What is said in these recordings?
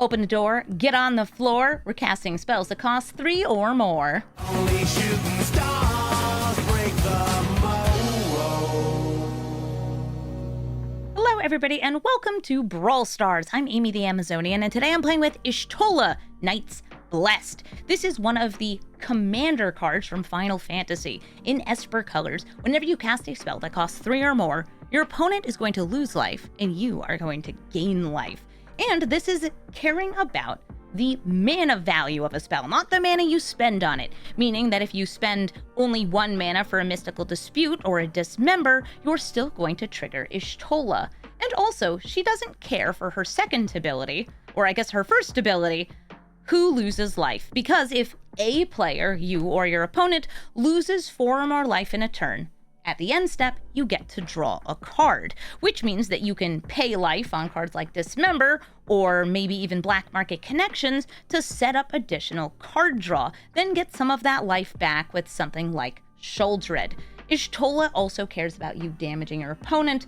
Open the door, get on the floor. We're casting spells that cost 3 or more. Only shooting stars break the mold. Hello everybody and welcome to Brawl Stars. I'm Amy the Amazonian and today I'm playing with Y'shtola, Knights Blessed. This is one of the commander cards from Final Fantasy. In Esper colors, whenever you cast a spell that costs 3 or more, your opponent is going to lose life and you are going to gain life. And this is caring about the mana value of a spell, not the mana you spend on it. Meaning that if you spend only 1 mana for a mystical dispute or a dismember, you're still going to trigger Y'shtola. And also, she doesn't care for her second ability, or I guess her first ability, who loses life. Because if a player, you or your opponent, loses 4 or more life in a turn, at the end step, you get to draw a card, which means that you can pay life on cards like Dismember, or maybe even Black Market Connections, to set up additional card draw, then get some of that life back with something like Sheoldred. Y'shtola also cares about you damaging your opponent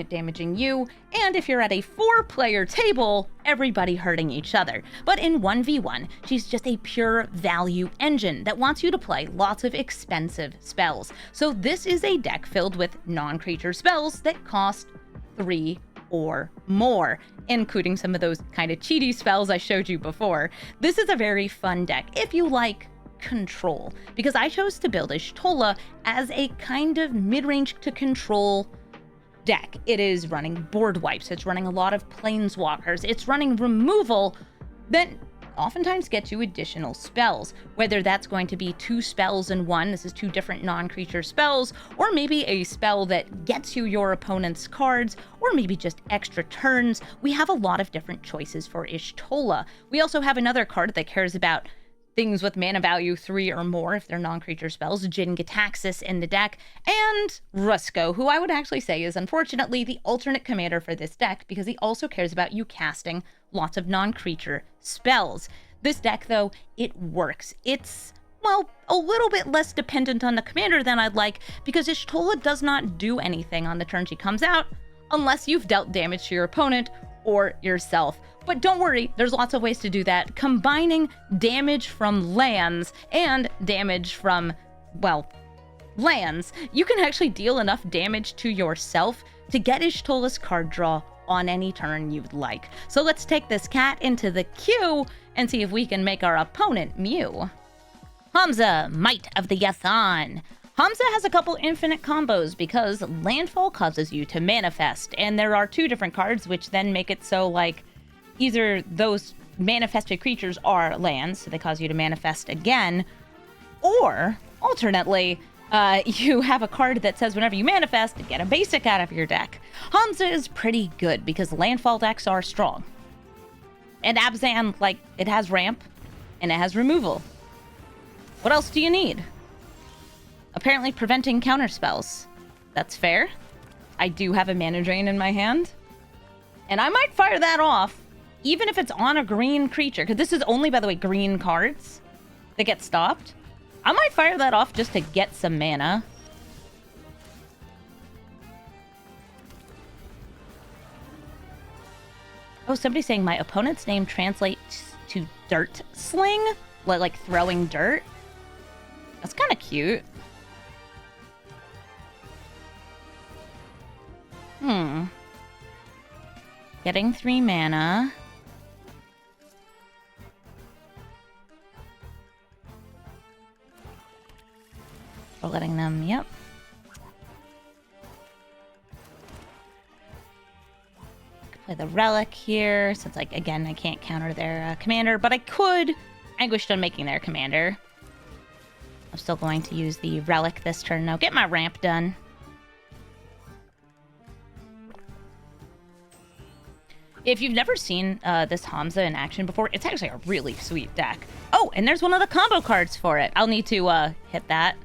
damaging you, and if you're at a 4-player table, everybody hurting each other. But in 1v1, she's just a pure value engine that wants you to play lots of expensive spells. So this is a deck filled with non-creature spells that cost 3 or more, including some of those kind of cheaty spells I showed you before. This is a very fun deck if you like control, because I chose to build Y'shtola as a kind of mid-range to control deck. It is running board wipes, it's running a lot of planeswalkers, it's running removal that oftentimes gets you additional spells, whether that's going to be 2 spells in one, this is 2 different non-creature spells, or maybe a spell that gets you your opponent's cards, or maybe just extra turns. We have a lot of different choices for Y'shtola. We also have another card that cares about things with mana value 3 or more if they're non-creature spells, Jin-Gitaxias in the deck, and Rusko, who I would actually say is unfortunately the alternate commander for this deck because he also cares about you casting lots of non-creature spells. This deck, though, it works. It's, well, a little bit less dependent on the commander than I'd like because Y'shtola does not do anything on the turn she comes out unless you've dealt damage to your opponent or yourself. But don't worry, there's lots of ways to do that. Combining damage from lands and damage from, well, lands, you can actually deal enough damage to yourself to get Y'shtola's card draw on any turn you'd like. So let's take this cat into the queue and see if we can make our opponent Mew. Hamza, Might of the Yathan. Hamza has a couple infinite combos because landfall causes you to manifest, and there are 2 different cards which then make it so, like, either those manifested creatures are lands, so they cause you to manifest again, or, alternately, you have a card that says whenever you manifest, get a basic out of your deck. Hamza is pretty good because landfall decks are strong. And Abzan, like, it has ramp, and it has removal. What else do you need? Apparently preventing counterspells. That's fair. I do have a mana drain in my hand. And I might fire that off, even if it's on a green creature. Because this is only, by the way, green cards that get stopped. I might fire that off just to get some mana. Oh, somebody's saying my opponent's name translates to dirt sling? Like throwing dirt? That's kind of cute. Getting 3 mana. We're letting them, yep. Play the relic here, since, like, again, I can't counter their commander, but I could Anguished Unmaking their commander. I'm still going to use the relic this turn now. Get my ramp done. If you've never seen this Hamza in action before, it's actually a really sweet deck. Oh, and there's one of the combo cards for it. I'll need to hit that.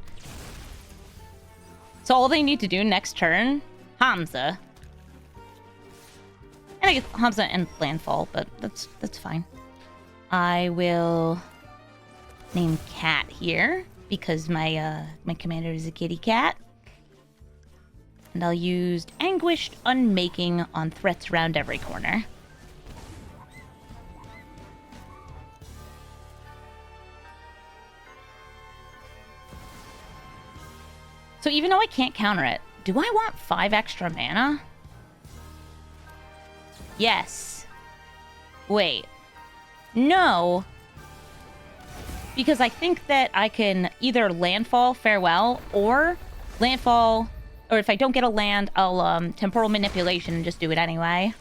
So all they need to do next turn, Hamza. And I guess Hamza and Landfall, but that's fine. I will name Cat here because my my commander is a kitty cat. And I'll use Anguished Unmaking on threats around every corner. So even though I can't counter it, do I want 5 extra mana? Yes. Wait. No. Because I think that I can either landfall Farewell or landfall, or if I don't get a land, I'll temporal manipulation and just do it anyway.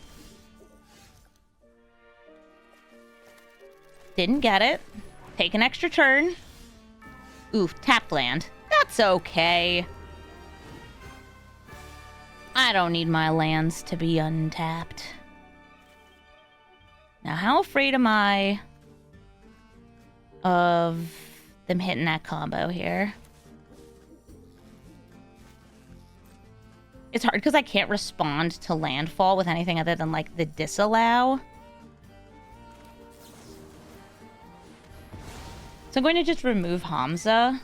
Didn't get it. Take an extra turn. Oof, tapped land. That's okay. I don't need my lands to be untapped. Now, how afraid am I of them hitting that combo here? It's hard because I can't respond to landfall with anything other than, like, the disallow. So I'm going to just remove Hamza.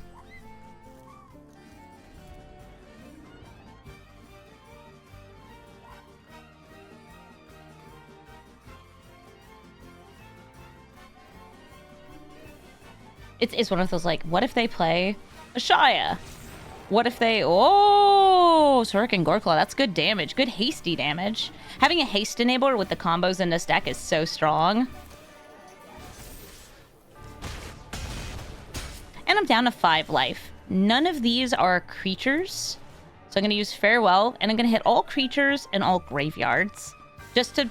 It's one of those, like, what if they play a Shia? What if they... Oh! Soric Goreclaw, that's good damage. Good hasty damage. Having a haste enabler with the combos in this deck is so strong. And I'm down to 5 life. None of these are creatures. So I'm going to use Farewell, and I'm going to hit all creatures and all graveyards. Just to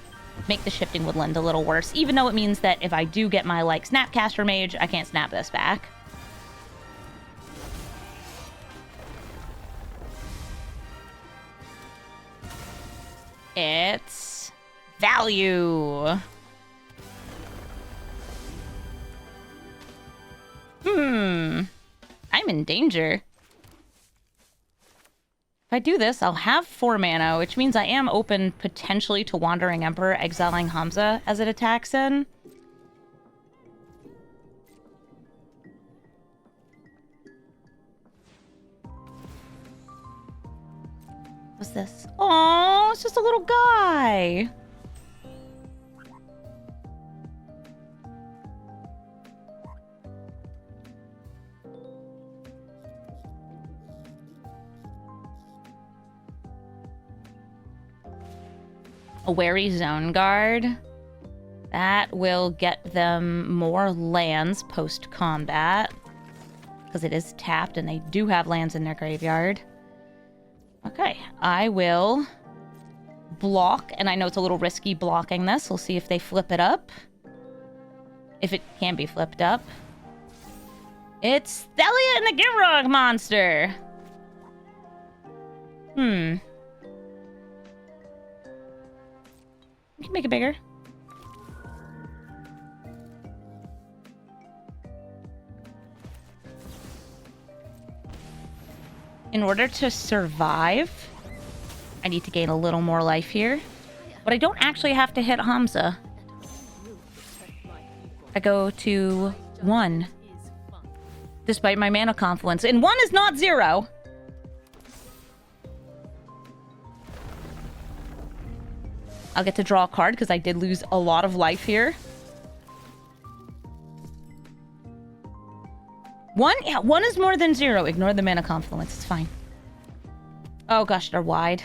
make the Shifting Woodland a little worse. Even though it means that if I do get my, like, Snapcaster Mage, I can't snap this back. It's value. I'm in danger. If I do this, I'll have 4 mana, which means I am open potentially to Wandering Emperor exiling Hamza as it attacks in. What's this? Oh, it's just a little guy. A Wary Zone Guard. That will get them more lands post-combat. Because it is tapped and they do have lands in their graveyard. Okay, I will block. And I know it's a little risky blocking this. We'll see if they flip it up. If it can be flipped up. It's Thalia and the Givrog monster! We can make it bigger. In order to survive, I need to gain a little more life here. But I don't actually have to hit Hamza. I go to 1. Despite my mana confluence. And 1 is not 0. I'll get to draw a card because I did lose a lot of life here. 1? Yeah, 1 is more than 0. Ignore the mana confluence. It's fine. Oh gosh, they're wide.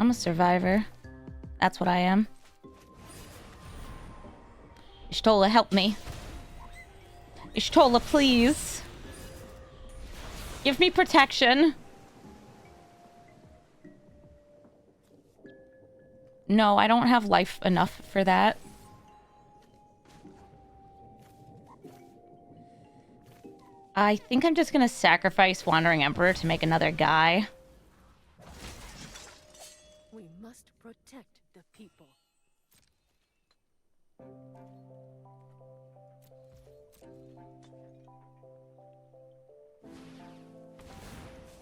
I'm a survivor. That's what I am. Y'shtola, help me. Y'shtola, please. Give me protection. No, I don't have life enough for that. I think I'm just gonna sacrifice Wandering Emperor to make another guy. We must protect the people.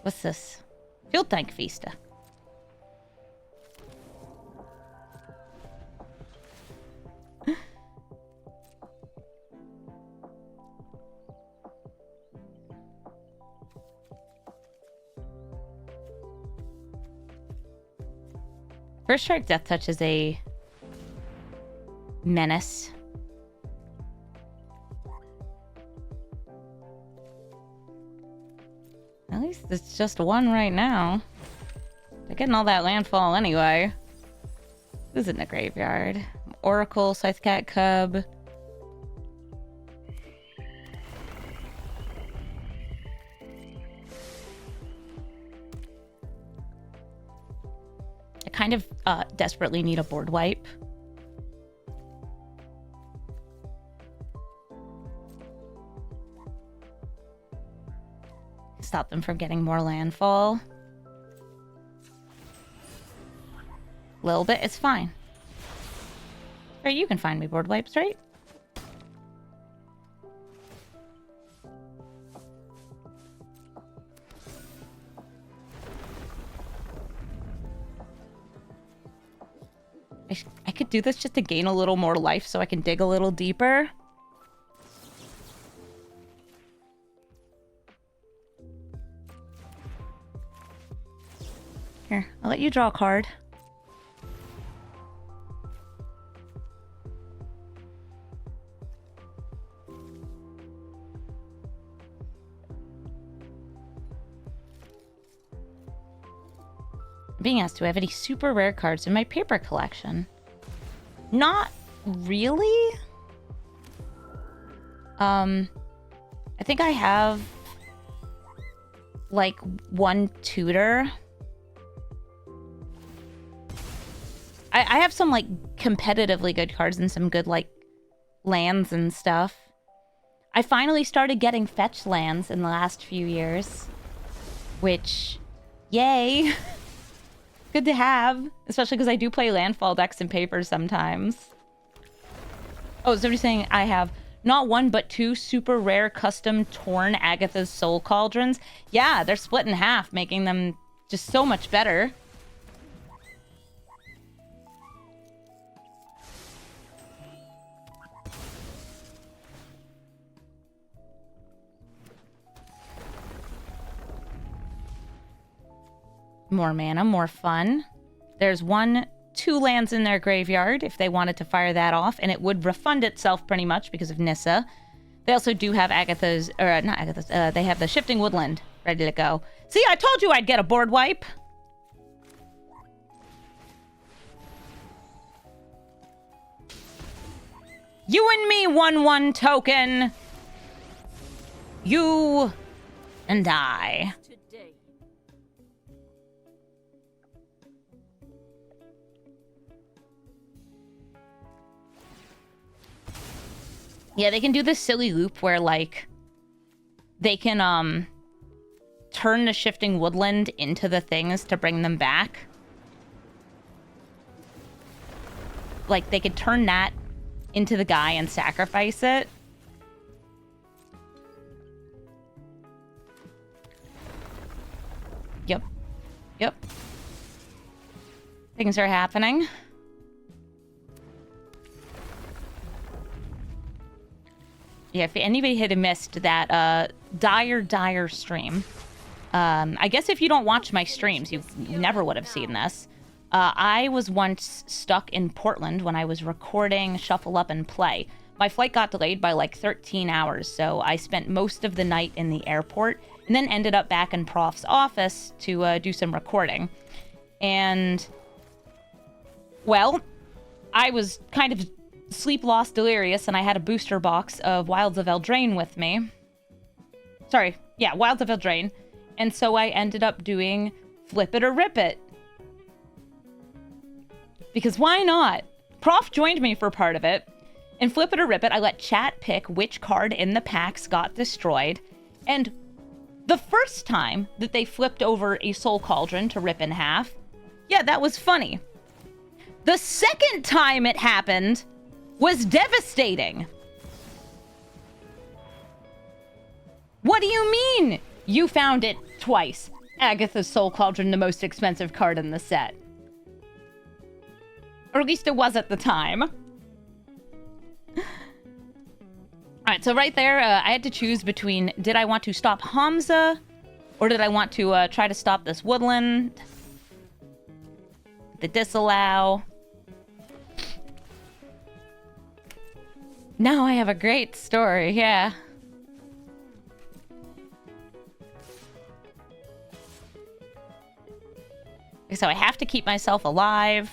What's this? Field Tank Vista. First Strike Death Touch is a menace. It's just one right now. They're getting all that landfall anyway. Who's in the graveyard? Oracle, Scythecat, Cub. I kind of desperately need a board wipe. Stop them from getting more landfall. A little bit, it's fine. Right, you can find me board wipes, right? I could do this just to gain a little more life so I can dig a little deeper. Here, I'll let you draw a card. I'm being asked, do I have any super rare cards in my paper collection? Not really. I think I have like one tutor. I have some like competitively good cards and some good like lands and stuff. I finally started getting fetch lands in the last few years, which, yay. Good to have, especially because I do play landfall decks and papers sometimes. Oh, somebody's saying I have not one but two super rare custom torn Agatha's Soul Cauldrons. Yeah, they're split in half, making them just so much better. More mana, more fun. There's 2 lands in their graveyard if they wanted to fire that off, and it would refund itself pretty much because of Nissa. They also do have Agatha's, or not Agatha's, they have the Shifting Woodland ready to go. See, I told you I'd get a board wipe. You and me, 1/1 token. You and I. Today. Yeah, they can do this silly loop where, like, they can, turn the Shifting Woodland into the things to bring them back. Like, they could turn that into the guy and sacrifice it. Yep. Yep. Things are happening. Yeah, if anybody had missed that dire stream, I guess if you don't watch my streams, you never would have seen this. I was once stuck in Portland when I was recording Shuffle Up and Play. My flight got delayed by like 13 hours, so I spent most of the night in the airport and then ended up back in Prof's office to do some recording. And, well, I was kind of sleep-lost delirious, and I had a booster box of Wilds of Eldraine with me. Sorry, yeah, Wilds of Eldraine. And so I ended up doing Flip It or Rip It. Because why not? Prof joined me for part of it. In Flip It or Rip It, I let chat pick which card in the packs got destroyed. And the first time that they flipped over a Soul Cauldron to rip in half, yeah, that was funny. The second time it happened was devastating. What do you mean you found it twice? Agatha's Soul Cauldron, the most expensive card in the set. Or at least it was at the time. Alright, so right there, I had to choose between, did I want to stop Hamza, or did I want to try to stop this woodland? The disallow. Now I have a great story, yeah. So I have to keep myself alive.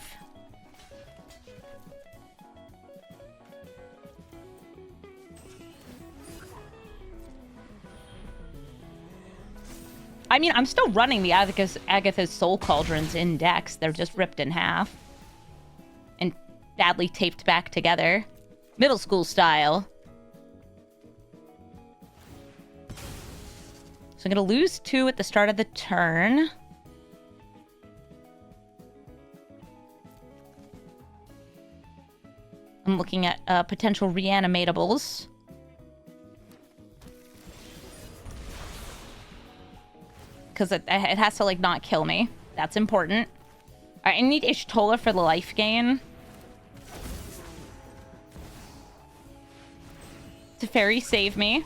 I mean, I'm still running the Agatha's Soul Cauldrons in decks. They're just ripped in half. And badly taped back together. Middle school style. So I'm going to lose 2 at the start of the turn. I'm looking at potential reanimatables. Because it has to, like, not kill me. That's important. Alright, I need Y'shtola for the life gain. Teferi, save me.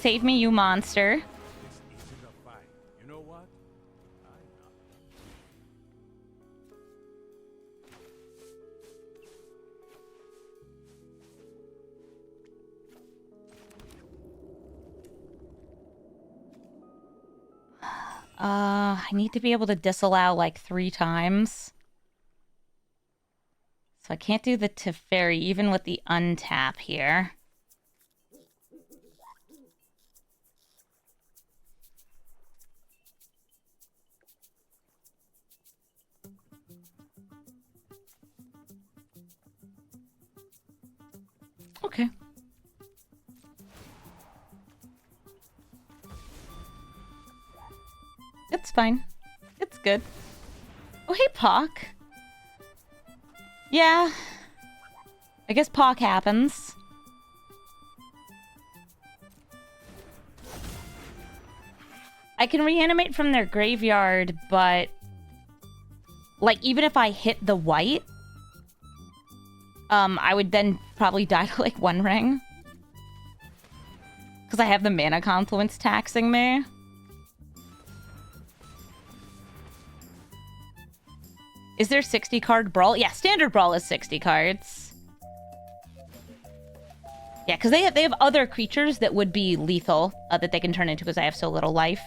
Save me, you monster. You know what? I need to be able to disallow like 3 times. So I can't do the Teferi even with the untap here. Okay. It's fine. It's good. Oh, hey, Pock. Yeah. I guess Pock happens. I can reanimate from their graveyard, but... like, even if I hit the white... I would then probably die to, like, 1 ring. Because I have the mana confluence taxing me. Is there 60 card Brawl? Yeah, standard Brawl is 60 cards. Yeah, because they have other creatures that would be lethal that they can turn into because I have so little life.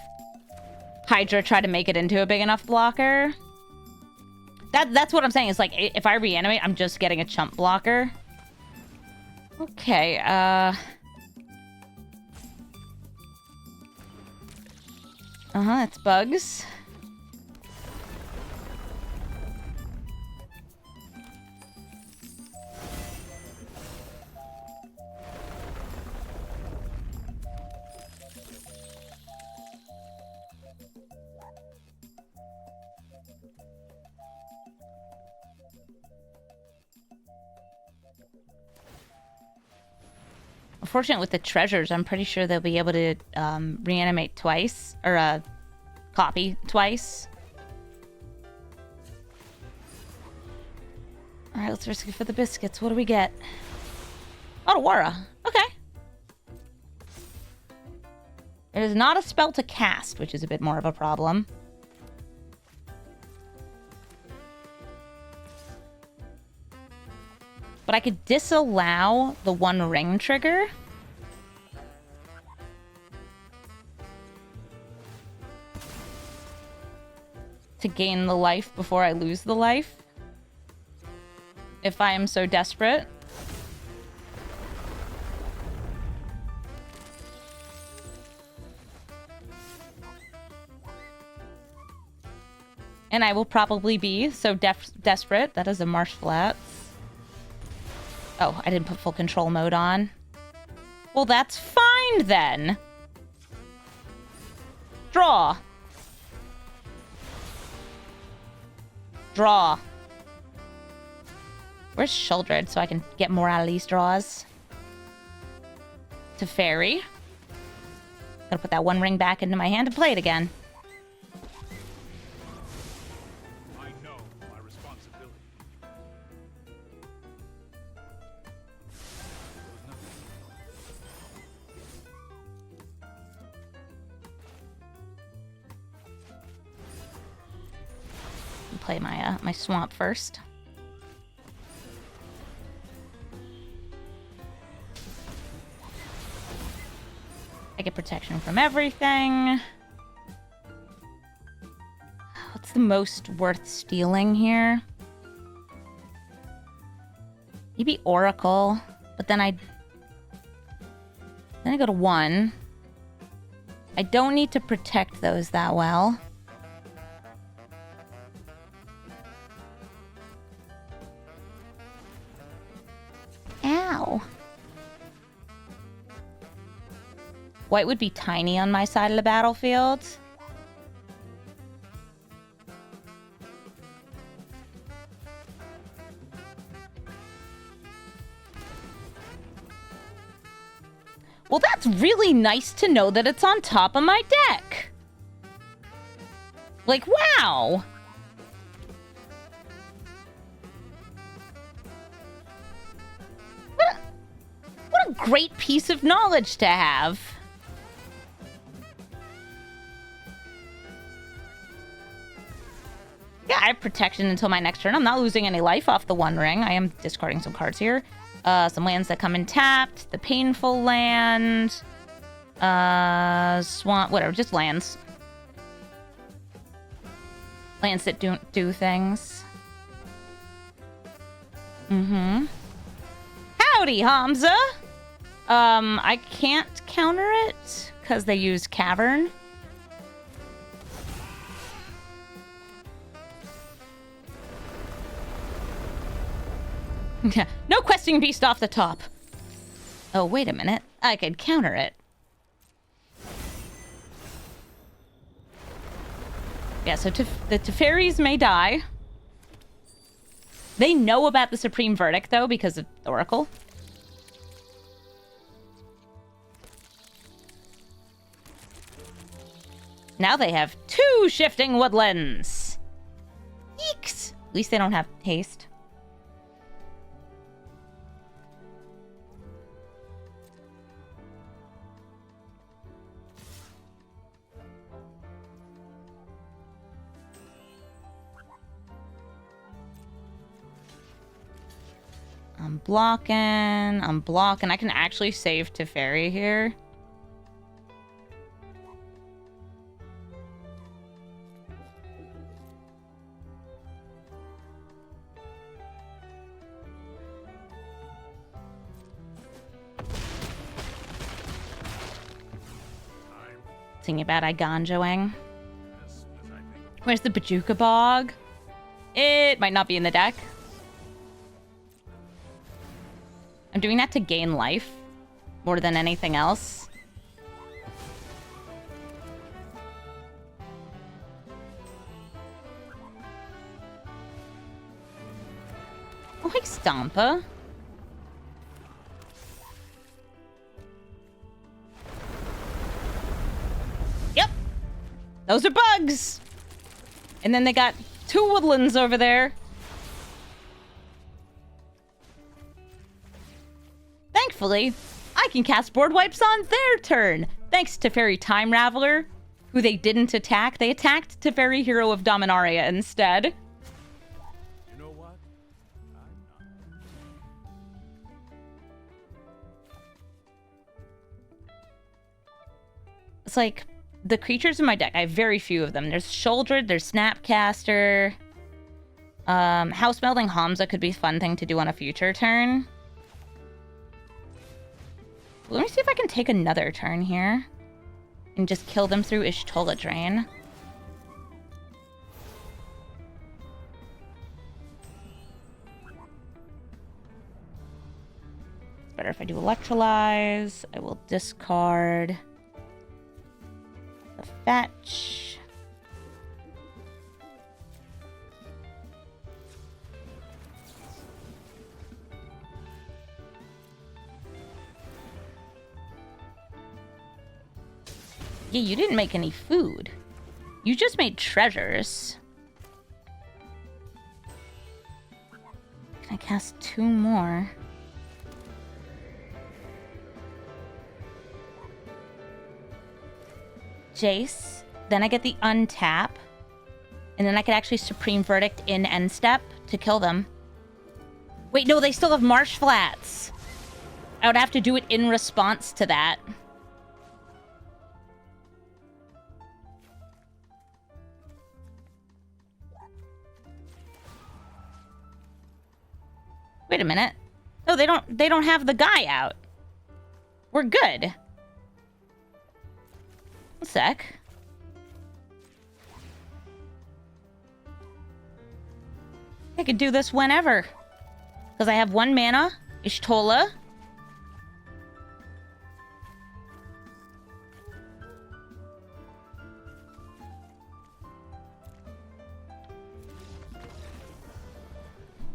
Hydra tried to make it into a big enough blocker. That's what I'm saying. It's like, if I reanimate, I'm just getting a chump blocker. Okay, it's bugs. Unfortunately, with the treasures, I'm pretty sure they'll be able to reanimate twice, or copy twice. Alright, let's risk it for the biscuits. What do we get? Otawara. Okay. It is not a spell to cast, which is a bit more of a problem. But I could disallow the 1 ring trigger. To gain the life before I lose the life. If I am so desperate. And I will probably be so desperate. That is a Marsh Flats. Oh, I didn't put full control mode on. Well, that's fine then. Draw. Draw. Where's Shuldred so I can get more out of these draws? Teferi. Gotta put that 1 ring back into my hand and play it again. I know my responsibility. Play my my swamp first. I get protection from everything. What's the most worth stealing here? Maybe Oracle, but then I go to 1. I don't need to protect those that well. Ow. White would be tiny on my side of the battlefield. Well, that's really nice to know that it's on top of my deck. Like, wow. What a great piece of knowledge to have. Yeah, I have protection until my next turn. I'm not losing any life off the One Ring. I am discarding some cards here. Some lands that come in tapped. The Painful Land. Swamp, whatever, just lands. Lands that don't do things. Mm-hmm. Howdy, Hamza! I can't counter it, because they use Cavern. No questing beast off the top. Oh, wait a minute. I could counter it. Yeah, so the Teferis may die. They know about the Supreme Verdict, though, because of Oracle. Now they have 2 Shifting Woodlands. Eeks! At least they don't have haste. I'm blocking. I can actually save Teferi here. Thinking about Iganjoing. Where's the Bajuka Bog? It might not be in the deck. I'm doing that to gain life more than anything else. Oh, hey, Stompa. Yep. Those are bugs. And then they got 2 woodlands over there. Thankfully, I can cast board wipes on their turn, thanks to Teferi Time Raveler, who they didn't attack. They attacked Teferi Hero of Dominaria instead. You know what? It's like, the creatures in my deck, I have very few of them. There's Shouldered, there's Snapcaster. House Melding Hamza could be a fun thing to do on a future turn. Let me see if I can take another turn here. And just kill them through Y'shtola Drain. It's better if I do Electrolyze. I will discard the fetch. Yeah, you didn't make any food. You just made treasures. Can I cast 2 more? Jace. Then I get the untap. And then I could actually Supreme Verdict in end step to kill them. Wait, no, they still have Marsh Flats. I would have to do it in response to that. Wait a minute. No, they don't have the guy out. We're good. A sec. I could do this whenever. Because I have 1 mana, Y'shtola.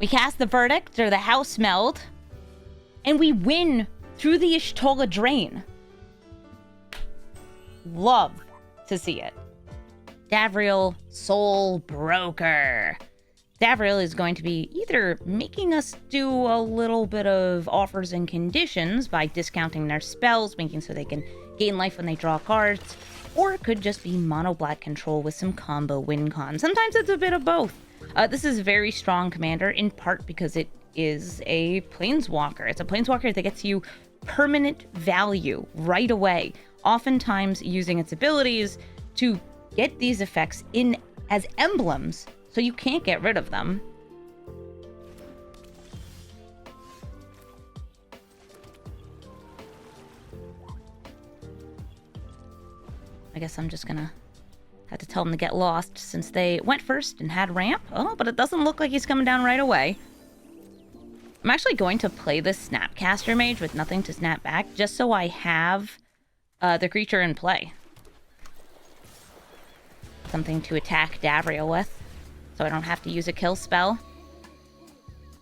We cast the Verdict, or the House Meld, and we win through the Y'shtola Drain. Love to see it. Davriel, Soul Broker. Davriel is going to be either making us do a little bit of offers and conditions by discounting their spells, making so they can gain life when they draw cards, or it could just be mono black control with some combo win con. Sometimes it's a bit of both. This is a very strong commander, in part because it is a planeswalker. It's a planeswalker that gets you permanent value right away, oftentimes using its abilities to get these effects in as emblems, so you can't get rid of them. I guess I'm just gonna have to tell them to get lost since they went first and had ramp. Oh, but it doesn't look like he's coming down right away. I'm actually going to play this Snapcaster Mage with nothing to snap back, just so I have the creature in play. Something to attack Davriel with, so I don't have to use a kill spell.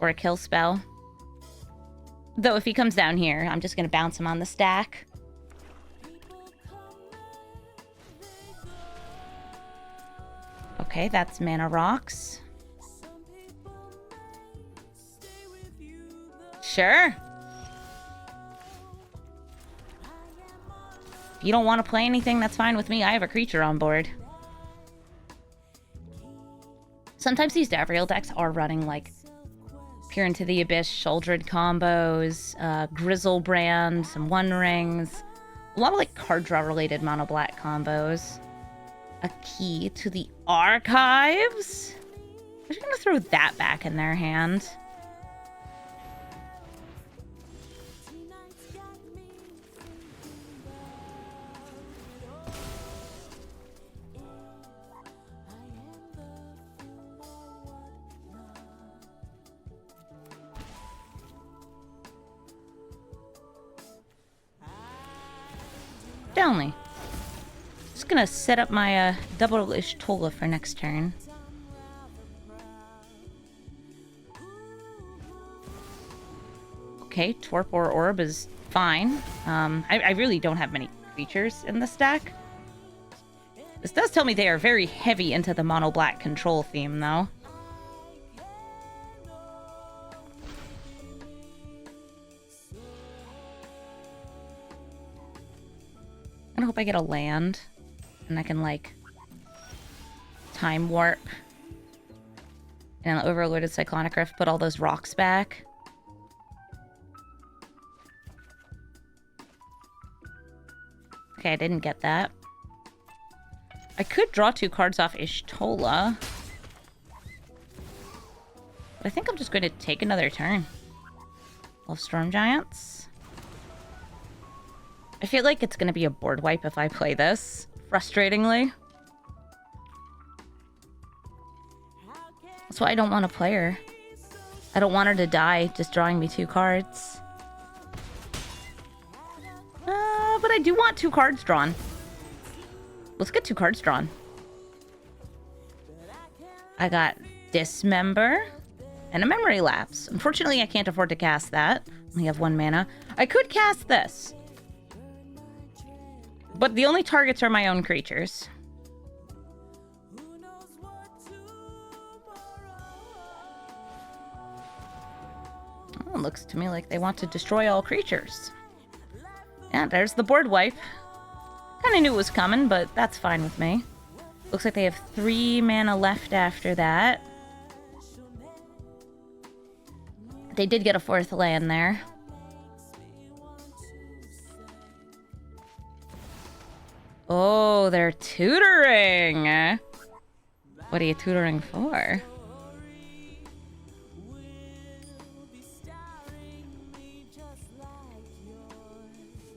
Or a kill spell. Though if he comes down here, I'm just going to bounce him on the stack. Okay, that's Mana Rocks. Sure. If you don't want to play anything, that's fine with me. I have a creature on board. Sometimes these Davriel decks are running like Peer into the Abyss, Shouldered combos, Grizzlebrand, some One Rings. A lot of like card draw related mono black combos. A key to the archives? I'm just gonna throw that back in their hand. Downly. Just gonna set up my double Y'shtola for next turn. Okay, Torpor Orb is fine. I really don't have many creatures in the stack. This does tell me they are very heavy into the mono black control theme, though. I hope I get a land, and I can, like, time warp. And Overloaded Cyclonic Rift, put all those rocks back. Okay, I didn't get that. I could draw 2 cards off Y'shtola. But I think I'm just going to take another turn. Love Storm Giants. I feel like it's going to be a board wipe if I play this, frustratingly. That's why I don't want to play her. I don't want her to die just drawing me 2 cards. But I do want 2 cards drawn. Let's get 2 cards drawn. I got Dismember and a Memory Lapse. Unfortunately, I can't afford to cast that. I only have 1 mana. I could cast this. But the only targets are my own creatures. Oh, it looks to me like they want to destroy all creatures. Yeah, there's the board wipe. Kinda knew it was coming, but that's fine with me. Looks like they have 3 mana left after that. They did get a 4th land there. Oh, they're tutoring! What are you tutoring for?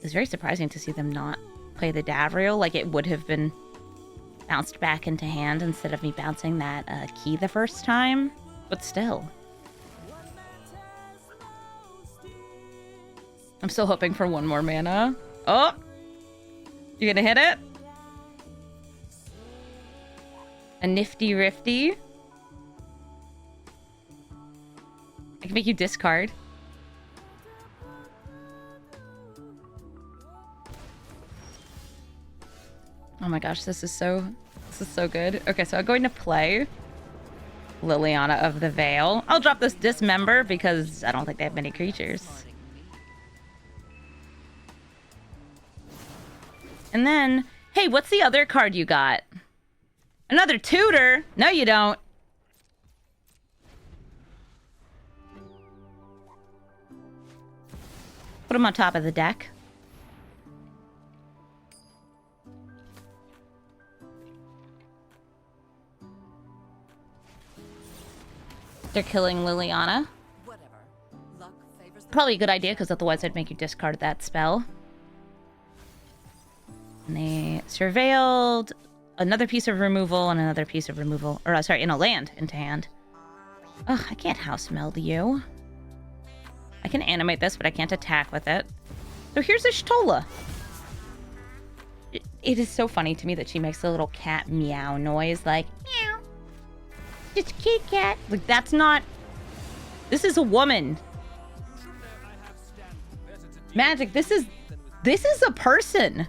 was very surprising to see them not play the Davriel. Like, it would have been bounced back into hand instead of me bouncing that key the first time. But still. I'm still hoping for one more mana. Oh! You gonna hit it? A nifty rifty. I can make you discard. Oh my gosh, this is so good. Okay, so I'm going to play Liliana of the Veil. I'll drop this Dismember because I don't think they have many creatures. And then, hey, what's the other card you got? Another Tutor? No, you don't. Put them on top of the deck. They're killing Liliana. Probably a good idea, because otherwise I'd make you discard that spell. And they surveilled another piece of removal and another piece of removal. Or, sorry, in a land into hand. Ugh, I can't house meld you. I can animate this, but I can't attack with it. So here's Y'shtola. It is so funny to me that she makes a little cat meow noise, like, meow. Just a kitty cat. Like, that's not... This is a woman. Magic, this is a person.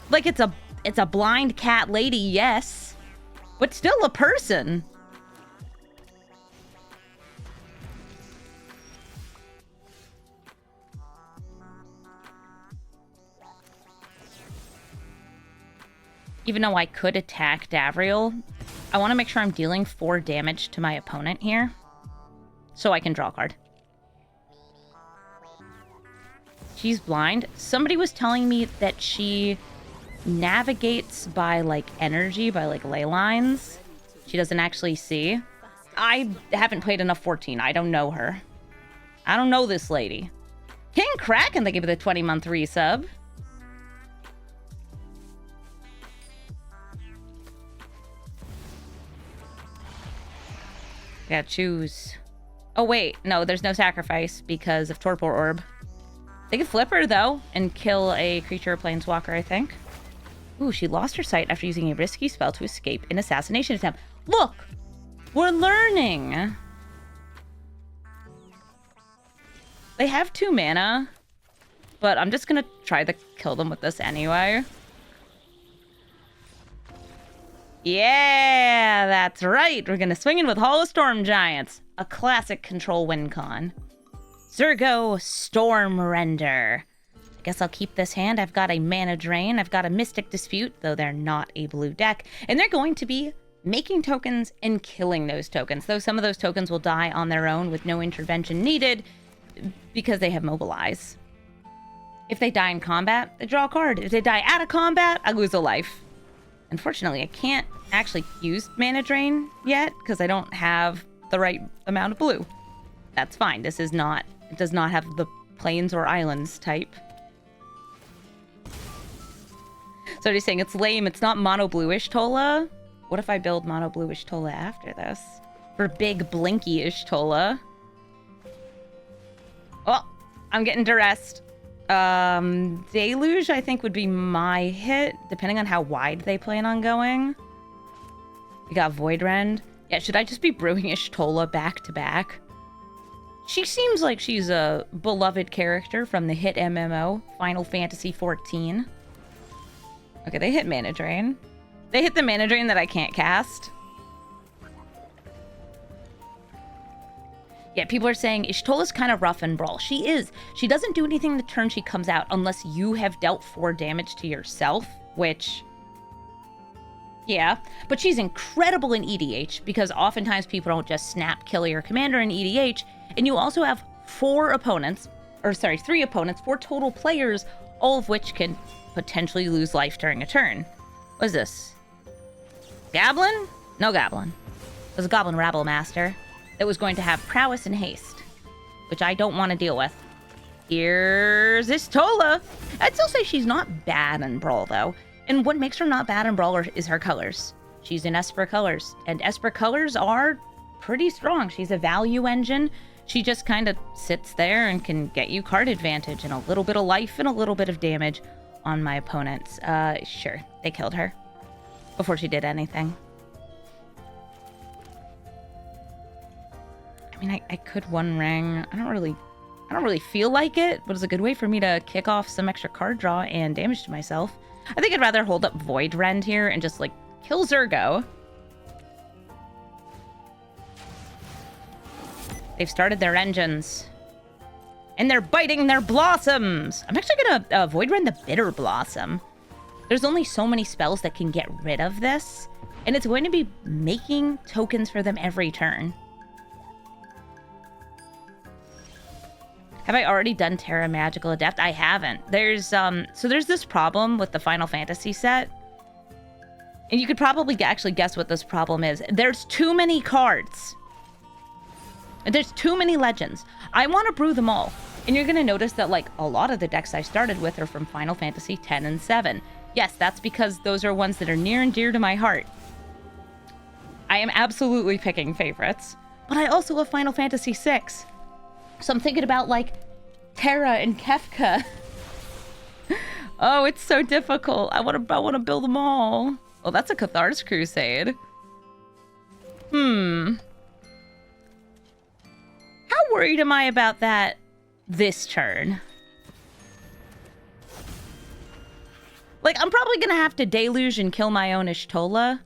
Like, it's a blind cat lady, yes. But still a person. Even though I could attack Davriel, I want to make sure I'm dealing 4 damage to my opponent here. So I can draw a card. She's blind. Somebody was telling me that she navigates by, like, energy, by, like, ley lines. She doesn't actually see. I haven't played enough 14. I don't know her. I don't know this lady. King Kraken, they gave it a 20-month resub. Yeah, choose. Oh, wait. No, there's no sacrifice because of Torpor Orb. They could flip her, though, and kill a creature or planeswalker, I think. Ooh, she lost her sight after using a risky spell to escape an assassination attempt. Look! We're learning! They have 2 mana, but I'm just gonna try to kill them with this anyway. Yeah, that's right. We're gonna swing in with Hall of Storm Giants. A classic control win con. Zergo Storm Render. I guess I'll keep this hand. I've got a Mana Drain. I've got a Mystic Dispute, though they're not a blue deck. And they're going to be making tokens and killing those tokens. Though some of those tokens will die on their own with no intervention needed because they have Mobilize. If they die in combat, they draw a card. If they die out of combat, I lose a life. Unfortunately, I can't actually use Mana Drain yet because I don't have the right amount of blue. That's fine. This is not... It does not have the plains or islands type. So he's saying it's lame. It's not mono bluish Tola. What if I build mono bluish Tola after this? For big blinky-ish Tola. Oh, I'm getting duressed. Deluge, I think, would be my hit, depending on how wide they plan on going. We got Void Rend. Yeah, should I just be brewing Y'shtola back to back? She seems like she's a beloved character from the hit MMO, Final Fantasy XIV. Okay, they hit Mana Drain. They hit the Mana Drain that I can't cast. Yeah, people are saying Y'shtola's kind of rough in Brawl. She is. She doesn't do anything the turn she comes out unless you have dealt 4 damage to yourself, which... Yeah, but she's incredible in EDH because oftentimes people don't just snap kill your commander in EDH, and you also have 3 opponents, 4 total players, all of which can potentially lose life during a turn. What is this? Goblin? No Goblin. It was a Goblin Rabble Master that was going to have prowess and haste, which I don't want to deal with. Here's Istola. I'd still say she's not bad in Brawl, though. And what makes her not bad in Brawl is her colors. She's in Esper colors, and Esper colors are pretty strong. She's a value engine. She just kind of sits there and can get you card advantage and a little bit of life and a little bit of damage on my opponents. Sure, they killed her before she did anything. I mean, I could One Ring. I don't really feel like it, but it's a good way for me to kick off some extra card draw and damage to myself. I think I'd rather hold up Void Rend here and just, like, kill Zurgo. They've started their engines. And they're biting their blossoms! I'm actually gonna Void Rend the Bitter Blossom. There's only so many spells that can get rid of this, and it's going to be making tokens for them every turn. Have I already done Terra Magical Adept? I haven't. There's so there's this problem with the Final Fantasy set. And you could probably actually guess what this problem is. There's too many cards. There's too many legends. I want to brew them all. And you're going to notice that, like, a lot of the decks I started with are from Final Fantasy 10 and 7. Yes, that's because those are ones that are near and dear to my heart. I am absolutely picking favorites. But I also love Final Fantasy 6. So I'm thinking about, like, Terra and Kefka. Oh, it's so difficult. I want to build them all. Well, that's a Cathar's Crusade. How worried am I about that this turn? Like, I'm probably gonna have to Deluge and kill my own Y'shtola.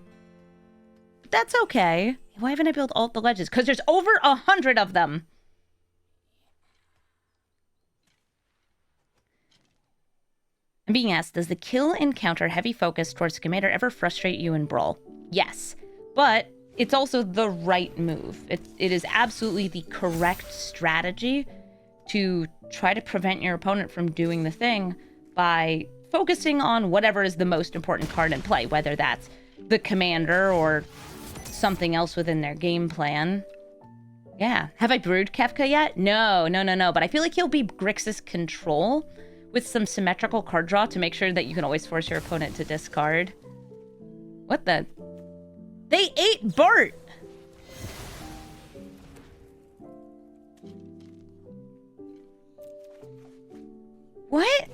But that's okay. Why haven't I built all the legends? Because there's over 100 of them. I'm being asked, does the kill encounter heavy focus towards commander ever frustrate you in Brawl? Yes, but it's also the right move. It is absolutely the correct strategy to try to prevent your opponent from doing the thing by focusing on whatever is the most important card in play, whether that's the commander or something else within their game plan. Yeah. Have I brewed Kefka yet? No. But I feel like he'll be Grixis control with some symmetrical card draw to make sure that you can always force your opponent to discard. What the? They ate Bart! What?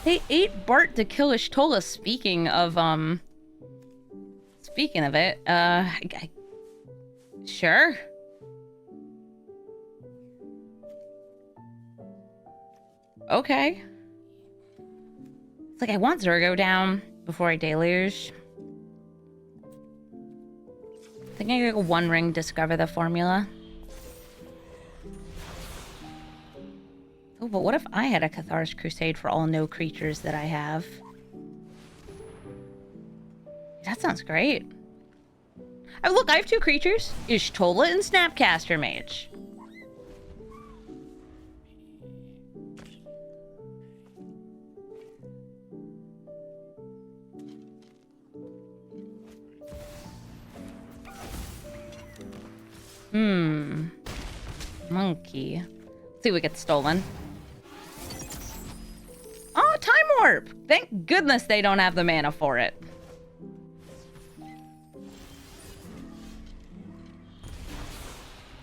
They ate Bart to kill Y'shtola. Speaking of it, sure. Okay. It's like I want Zurgo down before I Deluge. I think I go One Ring, discover the formula. Oh, but what if I had a Cathar's Crusade for all no creatures that I have? That sounds great. Oh, look, I have 2 creatures. Y'shtola and Snapcaster Mage. Monkey. Let's see what gets stolen. Oh, Time Warp! Thank goodness they don't have the mana for it.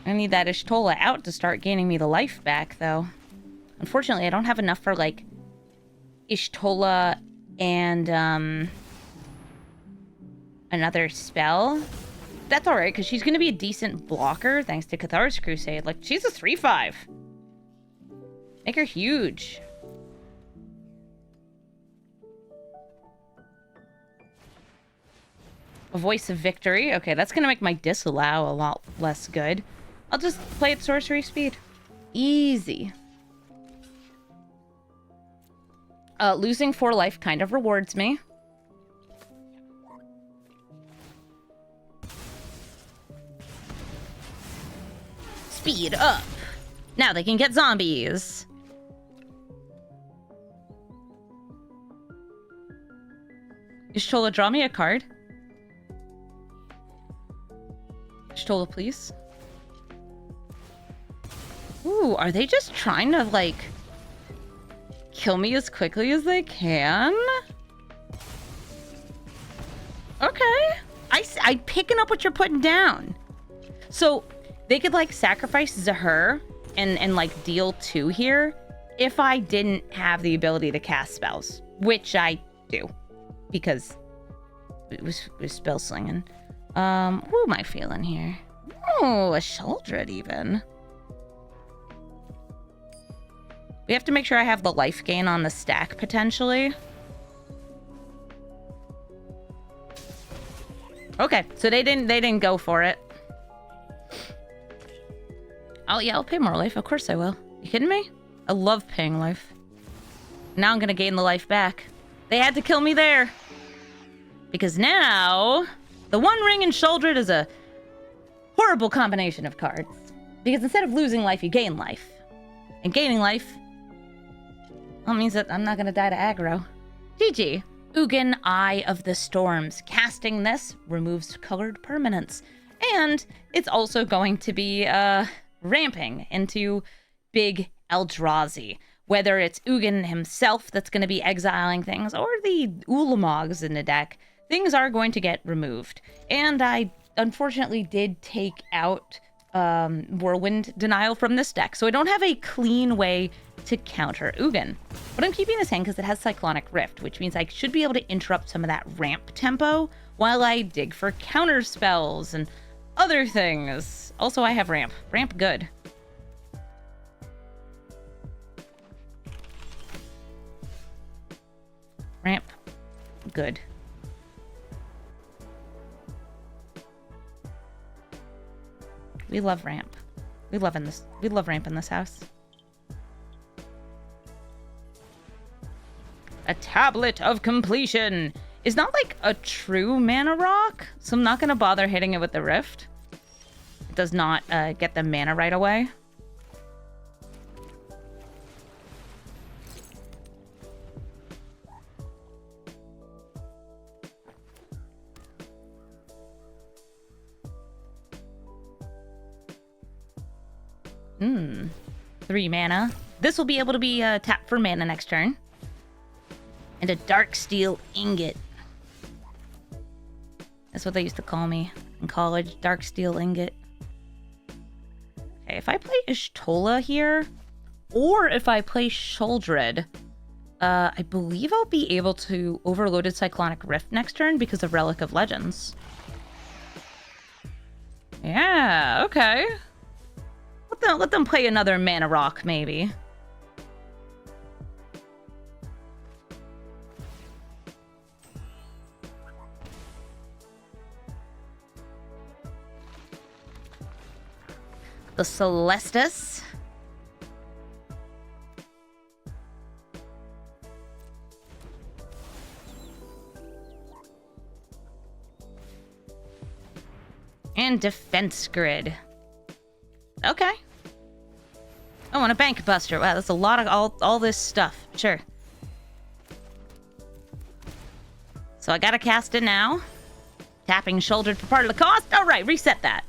I need that Y'shtola out to start gaining me the life back, though. Unfortunately, I don't have enough for, like, Y'shtola and, another spell. That's alright, because she's going to be a decent blocker, thanks to Cathar's Crusade. Like, she's a 3/5. Make her huge. A Voice of Victory. Okay, that's going to make my disallow a lot less good. I'll just play at sorcery speed. Easy. Losing 4 life kind of rewards me. Speed up. Now they can get zombies. Y'shtola, draw me a card. Y'shtola, please. Ooh, are they just trying to, like, kill me as quickly as they can? Okay. I'm picking up what you're putting down. So, they could, like, sacrifice Zahur and like, deal 2 here if I didn't have the ability to cast spells, which I do, because it was spell slinging. Who am I feeling here? Oh, a Sheoldred even. We have to make sure I have the life gain on the stack, potentially. Okay, so they didn't go for it. Oh yeah, I'll pay more life. Of course I will. You kidding me? I love paying life. Now I'm gonna gain the life back. They had to kill me there. Because now, the One Ring and Sheoldred is a horrible combination of cards. Because instead of losing life, you gain life. And gaining life, well, means that I'm not gonna die to aggro. GG. Ugin, Eye of the Storms. Casting this removes colored permanents. And it's also going to be, ramping into Big Eldrazi. Whether it's Ugin himself that's going to be exiling things, or the Ulamogs in the deck, things are going to get removed. And I, unfortunately, did take out Whirlwind Denial from this deck, so I don't have a clean way to counter Ugin. But I'm keeping this hand because it has Cyclonic Rift, which means I should be able to interrupt some of that ramp tempo while I dig for counter spells and other things. Also, I have ramp. Ramp good. Ramp good. We love ramp. We love ramp in this house. A Tablet of Completion is not like a true mana rock, so I'm not gonna bother hitting it with the Rift. It does not get the mana right away. Hmm. 3 mana. This will be able to be tapped for mana next turn. And a Dark Steel Ingot. That's what they used to call me in college. Dark Steel Ingot. Okay, if I play Y'shtola here, or if I play Sheoldred, I believe I'll be able to Overloaded Cyclonic Rift next turn because of Relic of Legends. Yeah, okay. Let them play another mana rock, maybe. The Celestus. And Defense Grid. Okay. I want a Bank Buster. Wow, that's a lot of all this stuff. Sure. So I gotta cast it now. Tapping Sheoldred for part of the cost. All right, reset that.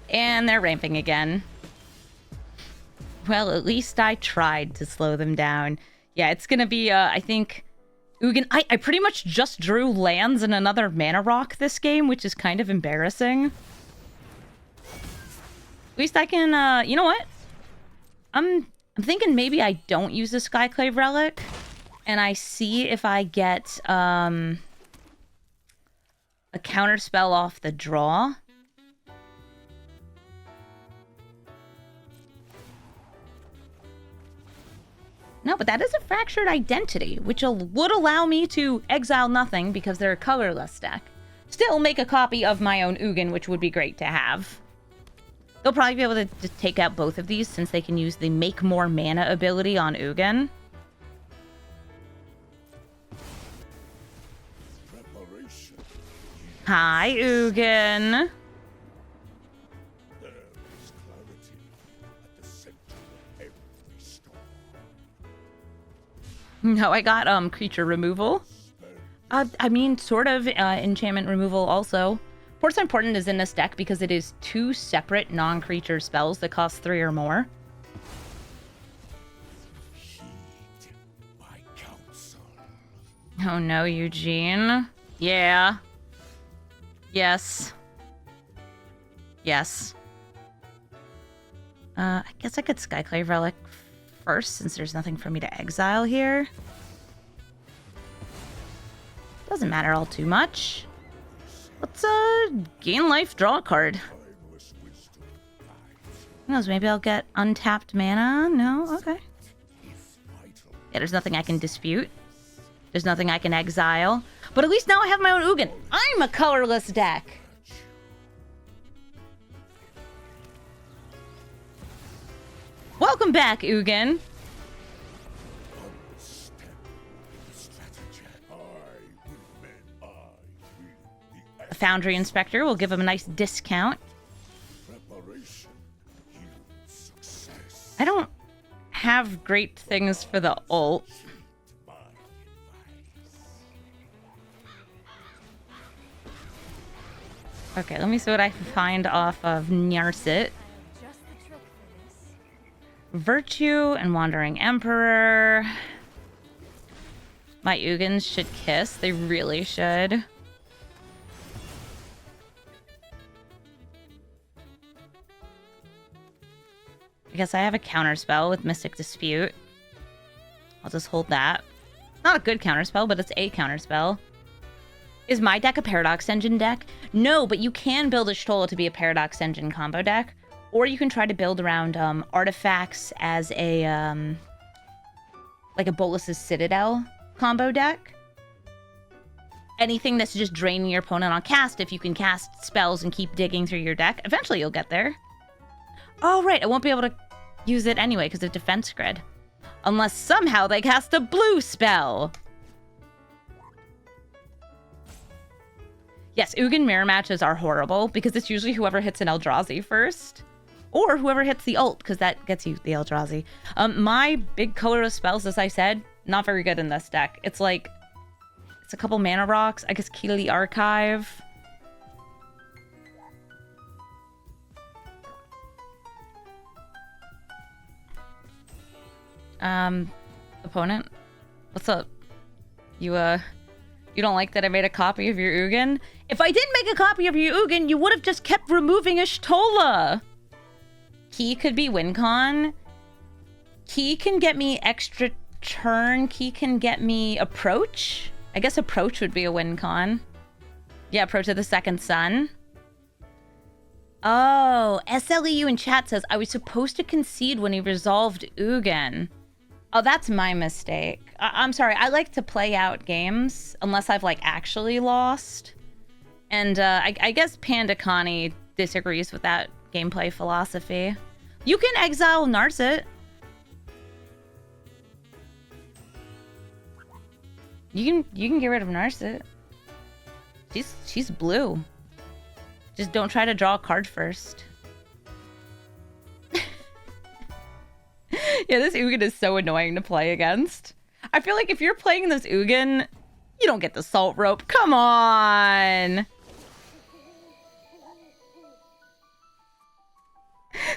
And they're ramping again. Well, at least I tried to slow them down. Yeah, it's gonna be, I think... Ugin... I pretty much just drew lands and another mana rock this game, which is kind of embarrassing. At least I can, you know what? I'm thinking maybe I don't use the Skyclave Relic, and I see if I get, a counter spell off the draw. No, but that is a Fractured Identity, which would allow me to exile nothing because they're a colorless deck. Still make a copy of my own Ugin, which would be great to have. They'll probably be able to just take out both of these since they can use the Make More Mana ability on Ugin. Hi, Ugin. There is clarity at the center of every storm. No, I got creature removal. I mean, sort of enchantment removal also. What's important is in this deck because it is 2 separate non-creature spells that cost 3 or more. Heed my counsel. Oh no, Eugene. Yeah. Yes. Yes. I guess I could Skyclave Relic first since there's nothing for me to exile here. Doesn't matter all too much. Let's gain life, draw a card. Timeless wisdom guides Who knows, maybe I'll get untapped mana? No? Okay. is vital. Yeah, there's nothing I can dispute. There's nothing I can exile. But at least now I have my own Ugin. I'm a colorless deck. Welcome back, Ugin. Step strategy. I will the The Foundry Inspector will give him a nice discount. preparation yields success. I don't have great things for the ult. My advice. Okay, let me see what I can find off of Nyarsit. Just the trick for this. Virtue and Wandering Emperor. My Ugins should kiss. They really should. I guess I have a counterspell with Mystic Dispute. I'll just hold that. Not a good counterspell, but it's a counterspell. Is my deck a Paradox Engine deck? No, but you can build a Y'shtola to be a Paradox Engine combo deck. Or you can try to build around artifacts as a, like a Bolus's Citadel combo deck. Anything that's just draining your opponent on cast, if you can cast spells and keep digging through your deck, eventually you'll get there. Oh, right, I won't be able to use it anyway because of Defense Grid. Unless somehow they cast a blue spell. Yes, Ugin mirror matches are horrible because it's usually whoever hits an Eldrazi first. Or whoever hits the ult, because that gets you the Eldrazi. My big colorless spells, as I said, not very good in this deck. It's like, it's a couple mana rocks. I guess Key to the Archive. Opponent? What's up? You don't like that I made a copy of your Ugin? If I didn't make a copy of your Ugin, you would have just kept removing Y'shtola. Key could be WinCon. Key can get me extra turn. Key can get me Approach. I guess Approach would be a WinCon. Yeah, Approach of the Second Sun. Oh, SLEU in chat says, I was supposed to concede when he resolved Ugin. Oh, that's my mistake. I'm sorry. I like to play out games unless I've, like, actually lost. And I guess Panda Connie disagrees with that gameplay philosophy. You can exile Narset. You can get rid of Narset. She's blue. Just don't try to draw a card first. Yeah, this Ugin is so annoying to play against. I feel like if you're playing this Ugin, you don't get the Salt Rope. Come on!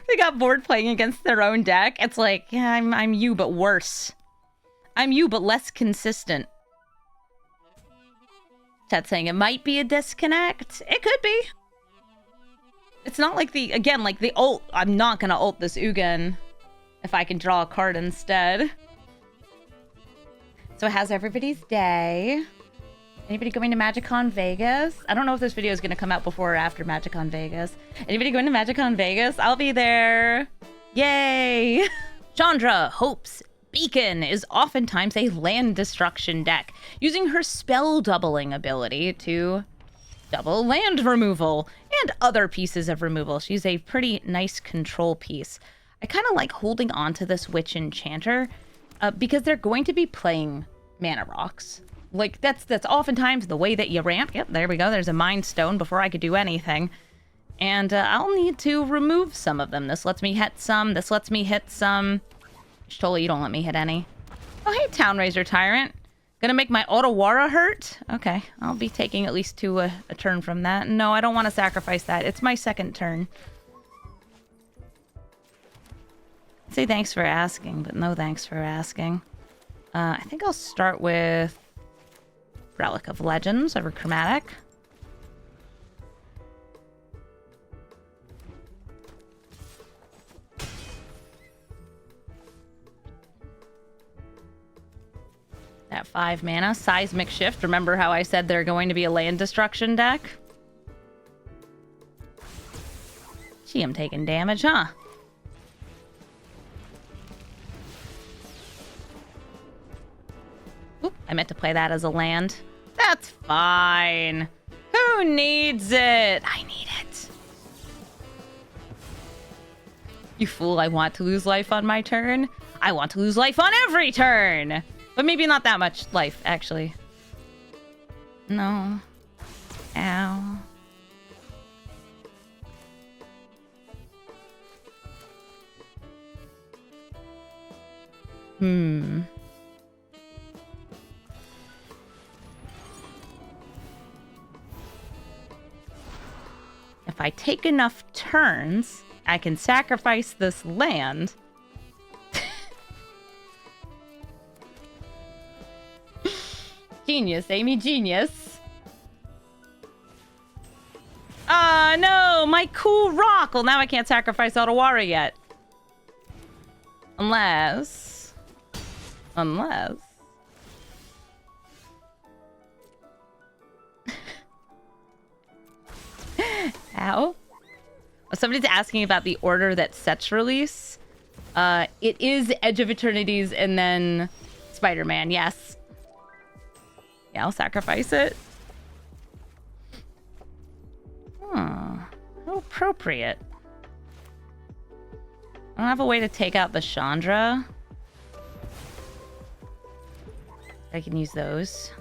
They got bored playing against their own deck. It's like, yeah, I'm you, but worse. I'm you, but less consistent. Chat's saying it might be a disconnect. It could be. It's not like the, again, like the ult. I'm not gonna ult this Ugin if I can draw a card instead. So how's everybody's day? Anybody going to MagicCon Vegas? I don't know if this video is going to come out before or after MagicCon Vegas. Anybody going to MagicCon Vegas? I'll be there. Yay! Chandra hopes Beacon is oftentimes a land destruction deck, using her spell doubling ability to double land removal and other pieces of removal. She's a pretty nice control piece. I kind of like holding on to this Witch Enchanter because they're going to be playing mana rocks. Like, that's oftentimes the way that you ramp. Yep, there we go. There's a Mind Stone before I could do anything. And I'll need to remove some of them. This lets me hit some. This lets me hit some. Y'shtola, you don't let me hit any. Oh, hey, Town Razor Tyrant. Gonna make my Otawara hurt? Okay, I'll be taking at least a turn from that. No, I don't want to sacrifice that. It's my second turn. Say thanks for asking, but no thanks for asking. I think I'll start with Relic of Legends over Chromatic. At 5 mana. Seismic Shift. Remember how I said they're going to be a land destruction deck? Gee, I'm taking damage, huh? Oop, I meant to play that as a land. That's fine. Who needs it? I need it. You fool, I want to lose life on my turn. I want to lose life on every turn. But maybe not that much life, actually. No. Ow. If I take enough turns, I can sacrifice this land. Genius, Amy, genius. Ah, no, my cool rock. Well, now I can't sacrifice Otawara yet. Unless. Ow. Somebody's asking about the order that sets release. It is Edge of Eternities and then Spider-Man, yes. Yeah, I'll sacrifice it. How appropriate. I don't have a way to take out the Chandra. I can use those.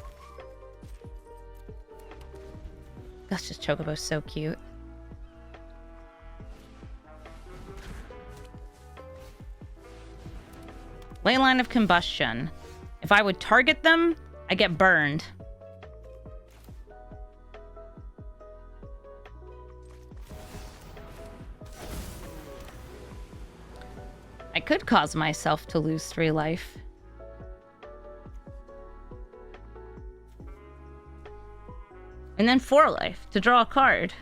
Gosh, this Chocobo's so cute. Ley Line of Combustion. If I would target them, I get burned. I could cause myself to lose 3 life. And then 4 life to draw a card.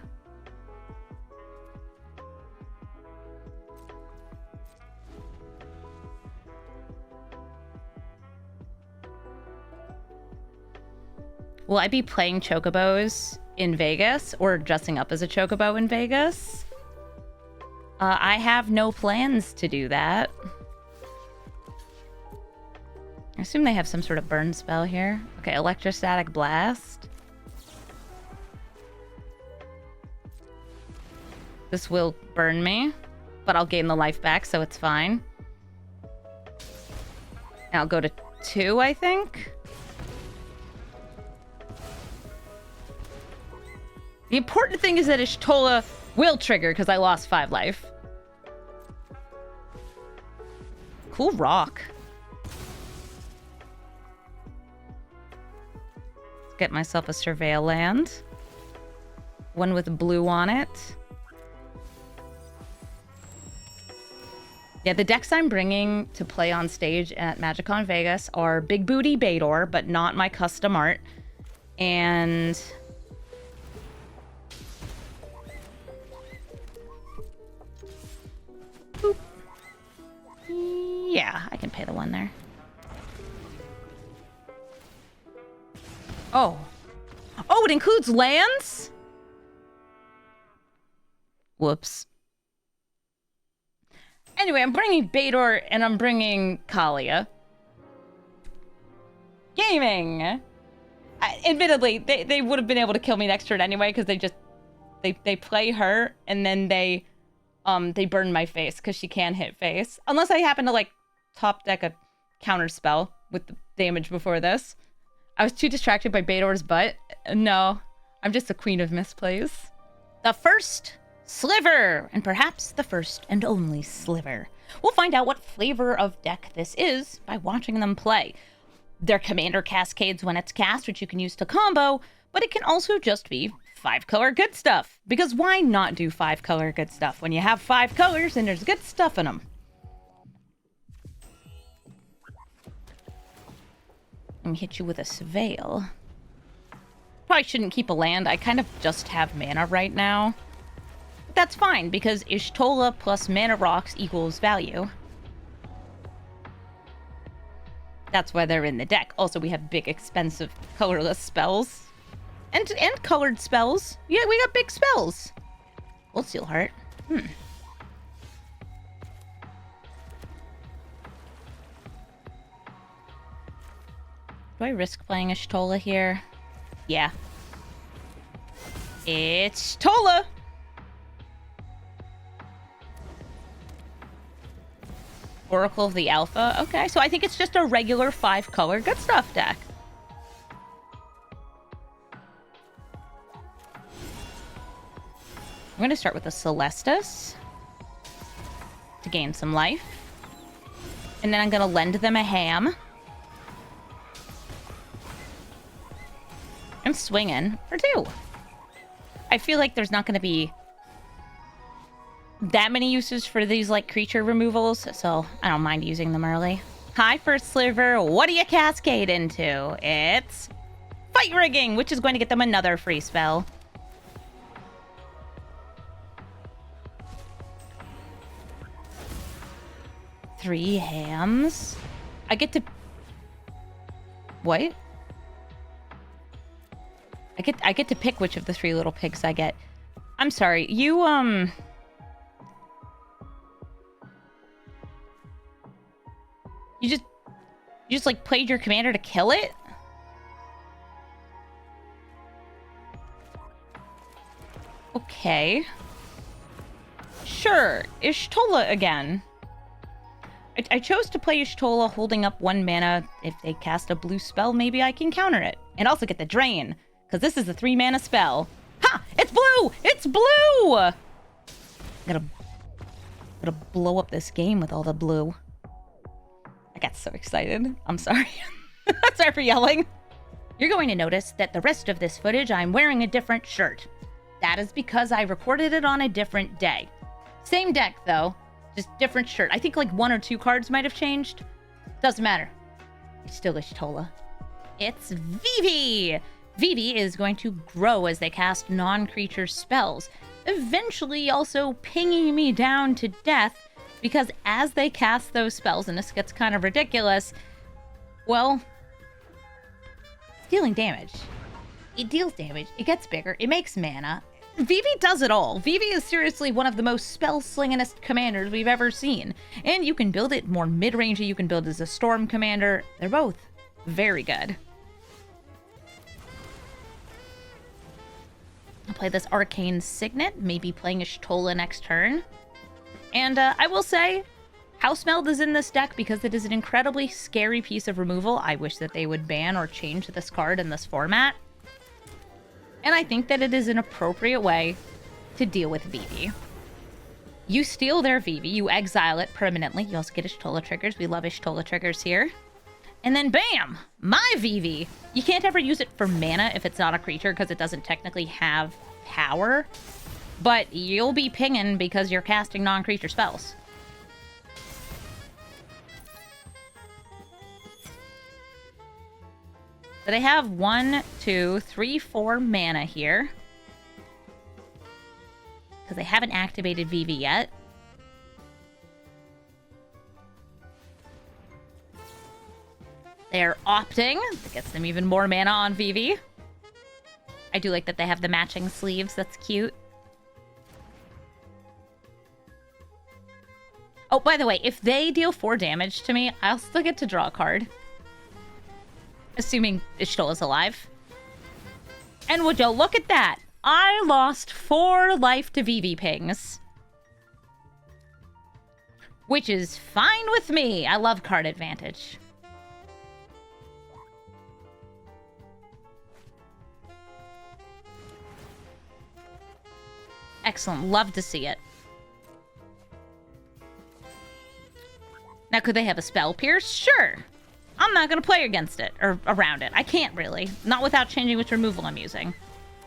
Will I be playing Chocobos in Vegas or dressing up as a Chocobo in Vegas? I have no plans to do that. I assume they have some sort of burn spell here. Okay, Electrostatic Blast. This will burn me, but I'll gain the life back, so it's fine. And I'll go to 2, I think. The important thing is that Y'shtola will trigger because I lost 5 life. Cool rock. Let's get myself a Surveil land. One with blue on it. Yeah, the decks I'm bringing to play on stage at MagicCon Vegas are Big Booty Bator, but not my custom art. And... boop. Yeah, I can pay the 1 there. Oh. Oh, it includes lands? Whoops. Anyway, I'm bringing Bator and I'm bringing Kalia. Gaming! Admittedly, they would have been able to kill me next turn anyway because they play her and then they burn my face because she can hit face. Unless I happen to, like, top deck a counter spell with the damage before this. I was too distracted by Bator's butt. No, I'm just the queen of misplays. The first sliver, and perhaps the first and only sliver. We'll find out what flavor of deck this is by watching them play. Their commander cascades when it's cast, which you can use to combo, but it can also just be 5-color good stuff. Because why not do 5-color good stuff when you have 5 colors and there's good stuff in them? Let me hit you with a Surveil. Probably shouldn't keep a land. I kind of just have mana right now. But that's fine, because Y'shtola plus mana rocks equals value. That's why they're in the deck. Also, we have big, expensive, colorless spells. And colored spells. Yeah, we got big spells. Old Steel Heart. Do I risk playing Y'shtola here? Yeah. It's Tola! Oracle of the Alpha. Okay, so I think it's just a regular 5-color good stuff deck. I'm going to start with a Celestus to gain some life. And then I'm going to lend them a Ham. I'm swinging for 2. I feel like there's not going to be that many uses for these, like, creature removals, so I don't mind using them early. Hi, first sliver. What do you cascade into? It's Fight Rigging, which is going to get them another free spell. Three Hams. I get to... What? I get to pick which of the 3 little pigs I get. I'm sorry, you You just like played your commander to kill it? Okay. Sure, Y'shtola again. I chose to play Y'shtola holding up 1 mana. If they cast a blue spell, maybe I can counter it. And also get the Drain, because this is a 3-mana spell. Ha! It's blue! It's blue! I'm gonna blow up this game with all the blue. I got so excited. I'm sorry. Sorry for yelling. You're going to notice that the rest of this footage, I'm wearing a different shirt. That is because I recorded it on a different day. Same deck, though. Just different shirt. I think like 1 or 2 cards might have changed. Doesn't matter. It's still Y'shtola. It's Vivi! Vivi is going to grow as they cast non-creature spells, eventually also pinging me down to death, because as they cast those spells, and this gets kind of ridiculous, well, it's dealing damage. It deals damage, it gets bigger, it makes mana. Vivi does it all. Vivi is seriously one of the most spell-slingingest commanders we've ever seen. And you can build it more mid-rangey, you can build as a Storm commander. They're both very good. I'll play this Arcane Signet, maybe playing Y'shtola next turn. And I will say, Housemeld is in this deck because it is an incredibly scary piece of removal. I wish that they would ban or change this card in this format. And I think that it is an appropriate way to deal with Vivi. You steal their Vivi, you exile it permanently. You also get Y'shtola triggers. We love Y'shtola triggers here. And then bam! My Vivi! You can't ever use it for mana if it's not a creature because it doesn't technically have power. But you'll be pinging because you're casting non-creature spells. So they have 1, 2, 3, 4 mana here. Because they haven't activated Vivi yet. They're opting. That gets them even more mana on Vivi. I do like that they have the matching sleeves. That's cute. Oh, by the way, if they deal 4 damage to me, I'll still get to draw a card. Assuming Y'shtola's alive. And would you look at that? I lost 4 life to Vivi pings. Which is fine with me. I love card advantage. Excellent. Love to see it. Now, could they have a Spell Pierce? Sure. I'm not going to play against it, or around it. I can't really. Not without changing which removal I'm using.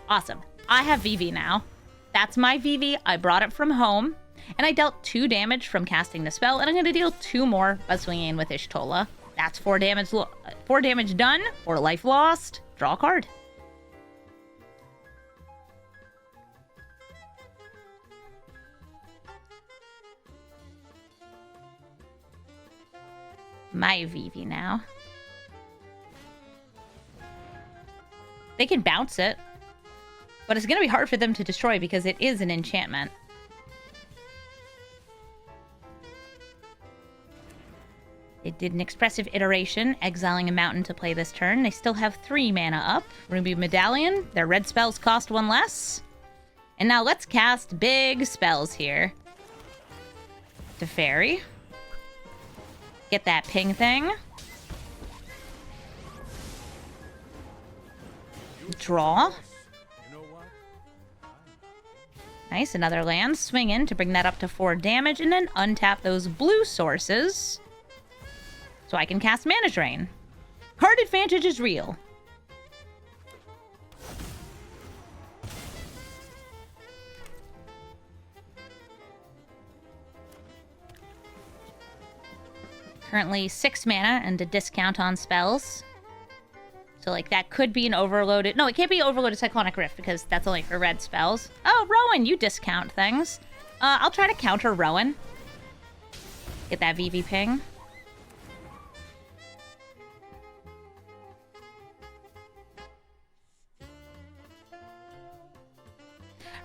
Awesome. I have Vivi now. That's my Vivi. I brought it from home. And I dealt 2 damage from casting the spell, and I'm going to deal 2 more by swinging in with Y'shtola. That's 4 damage, 4 damage done, 4 life lost. Draw a card. My Vivi now. They can bounce it, but it's going to be hard for them to destroy because it is an enchantment. They did an expressive iteration, exiling a mountain to play this turn. They still have 3 mana up. Ruby Medallion. Their red spells cost 1 less. And now let's cast big spells here. Teferi. Get that ping thing. Draw. Nice, another land. Swing in to bring that up to 4 damage, and then untap those blue sources so I can cast Mana Drain. Card advantage is real. Currently 6 mana and a discount on spells. So, like, that could be an overloaded... No, it can't be overloaded Cyclonic Rift because that's only for red spells. Oh, Rowan, you discount things. I'll try to counter Rowan. Get that Vivi ping.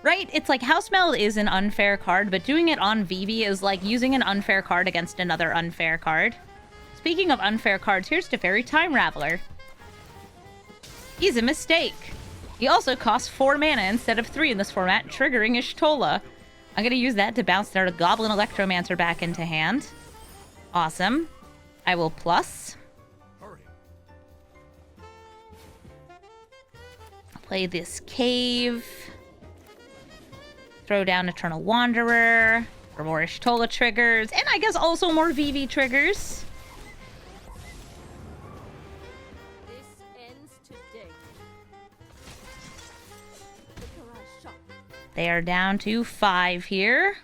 Right? It's like Housemeld is an unfair card, but doing it on Vivi is like using an unfair card against another unfair card. Speaking of unfair cards, here's Teferi Time Raveler. He's a mistake. He also costs 4 mana instead of 3 in this format, triggering Y'shtola. I'm going to use that to bounce their Goblin Electromancer back into hand. Awesome. I will plus. I'll play this Cave. Throw down Eternal Wanderer for more Y'shtola triggers, and I guess also more Vivi triggers. This ends today. They are down to 5 here.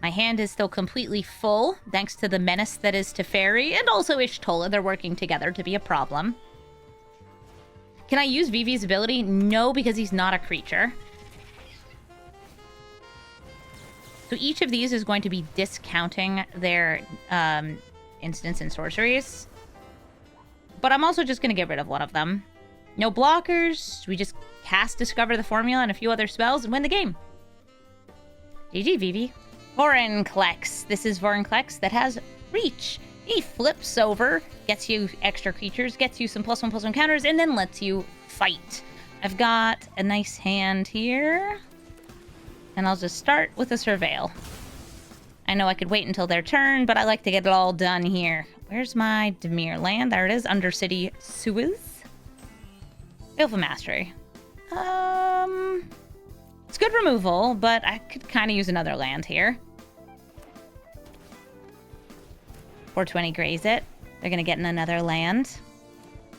My hand is still completely full, thanks to the menace that is Teferi, and also Y'shtola. They're working together to be a problem. Can I use Vivi's ability? No, because he's not a creature. So each of these is going to be discounting their instants and sorceries. But I'm also just going to get rid of one of them. No blockers. We just cast Discover the Formula and a few other spells and win the game. GG, Vivi. Vorinclex. This is Vorinclex that has Reach. He flips over, gets you extra creatures, gets you some +1/+1 counters, and then lets you fight. I've got a nice hand here. And I'll just start with a Surveil. I know I could wait until their turn, but I like to get it all done here. Where's my Dimir land? There it is, Undercity Suez. Baleful Mastery. It's good removal, but I could kind of use another land here. 420 graze it. They're gonna get in another land.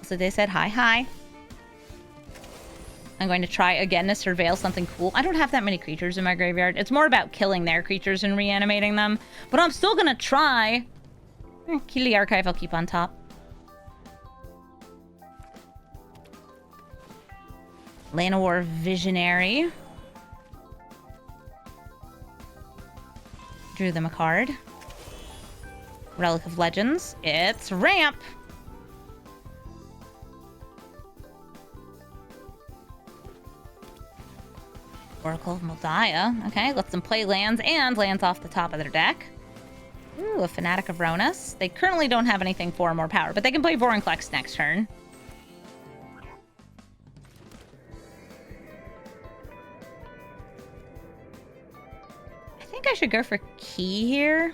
So they said hi, hi. I'm going to try again to surveil something cool. I don't have that many creatures in my graveyard. It's more about killing their creatures and reanimating them. But I'm still gonna try. Keely Archive I'll keep on top. Llanowar Visionary. Drew them a card. Relic of Legends. It's Ramp! Oracle of Moldiah. Okay, lets them play lands and lands off the top of their deck. Ooh, a Fanatic of Ronas. They currently don't have anything for more power, but they can play Vorinclex next turn. I think I should go for Key here.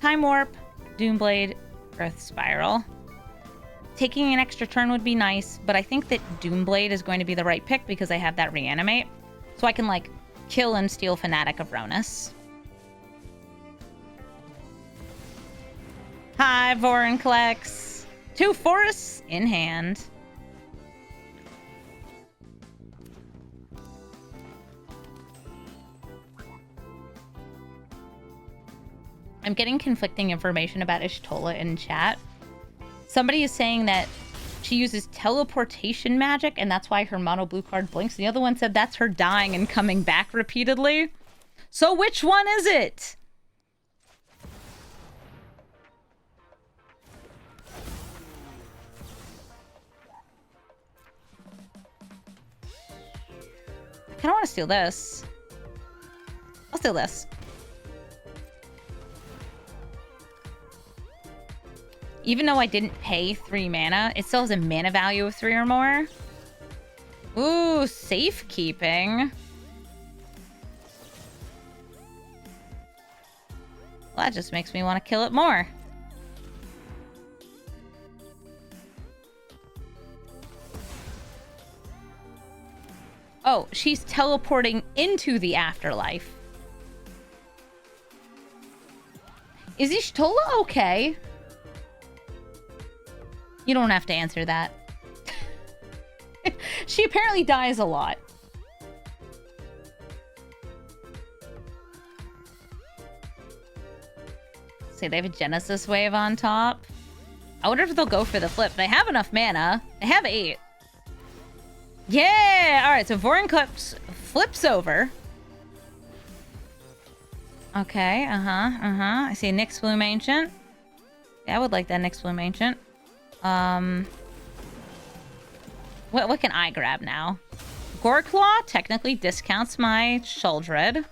Time Warp, Doomblade, Earth Spiral. taking an extra turn would be nice, but I think that Doomblade is going to be the right pick because I have that reanimate. So I can, like, kill and steal Fanatic of Ronus. Hi, Vorinclex. 2 forests in hand. I'm getting conflicting information about Y'shtola in chat. Somebody is saying that she uses teleportation magic, and that's why her mono blue card blinks. The other one said that's her dying and coming back repeatedly. So which one is it? I kind of want to steal this. I'll steal this. Even though I didn't pay 3 mana, it still has a mana value of 3 or more. Ooh, safekeeping. Well, that just makes me want to kill it more. Oh, she's teleporting into the afterlife. Is Y'shtola okay? You don't have to answer that. She apparently dies a lot. Say they have a Genesis wave on top. I wonder if they'll go for the flip. They have enough mana. They have 8. Yeah! Alright, so Vorinclex flips over. Okay, I see a Nyx Bloom Ancient. Yeah, I would like that Nyx Bloom Ancient. What can I grab now? Goreclaw technically discounts my Sheoldred.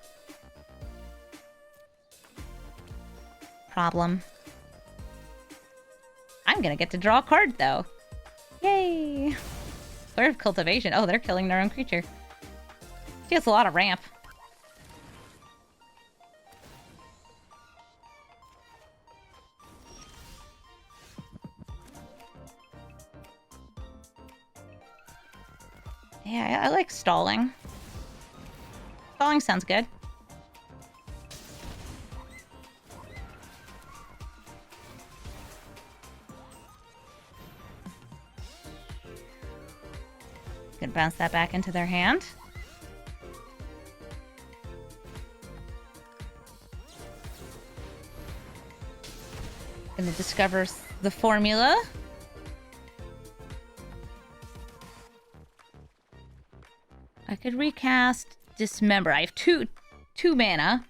Problem. I'm gonna get to draw a card, though. Yay! Flare of Cultivation. Oh, they're killing their own creature. She has a lot of ramp. Yeah, I like stalling. Stalling sounds good. Gonna bounce that back into their hand. Gonna discover the formula. I could recast Dismember. I have two mana.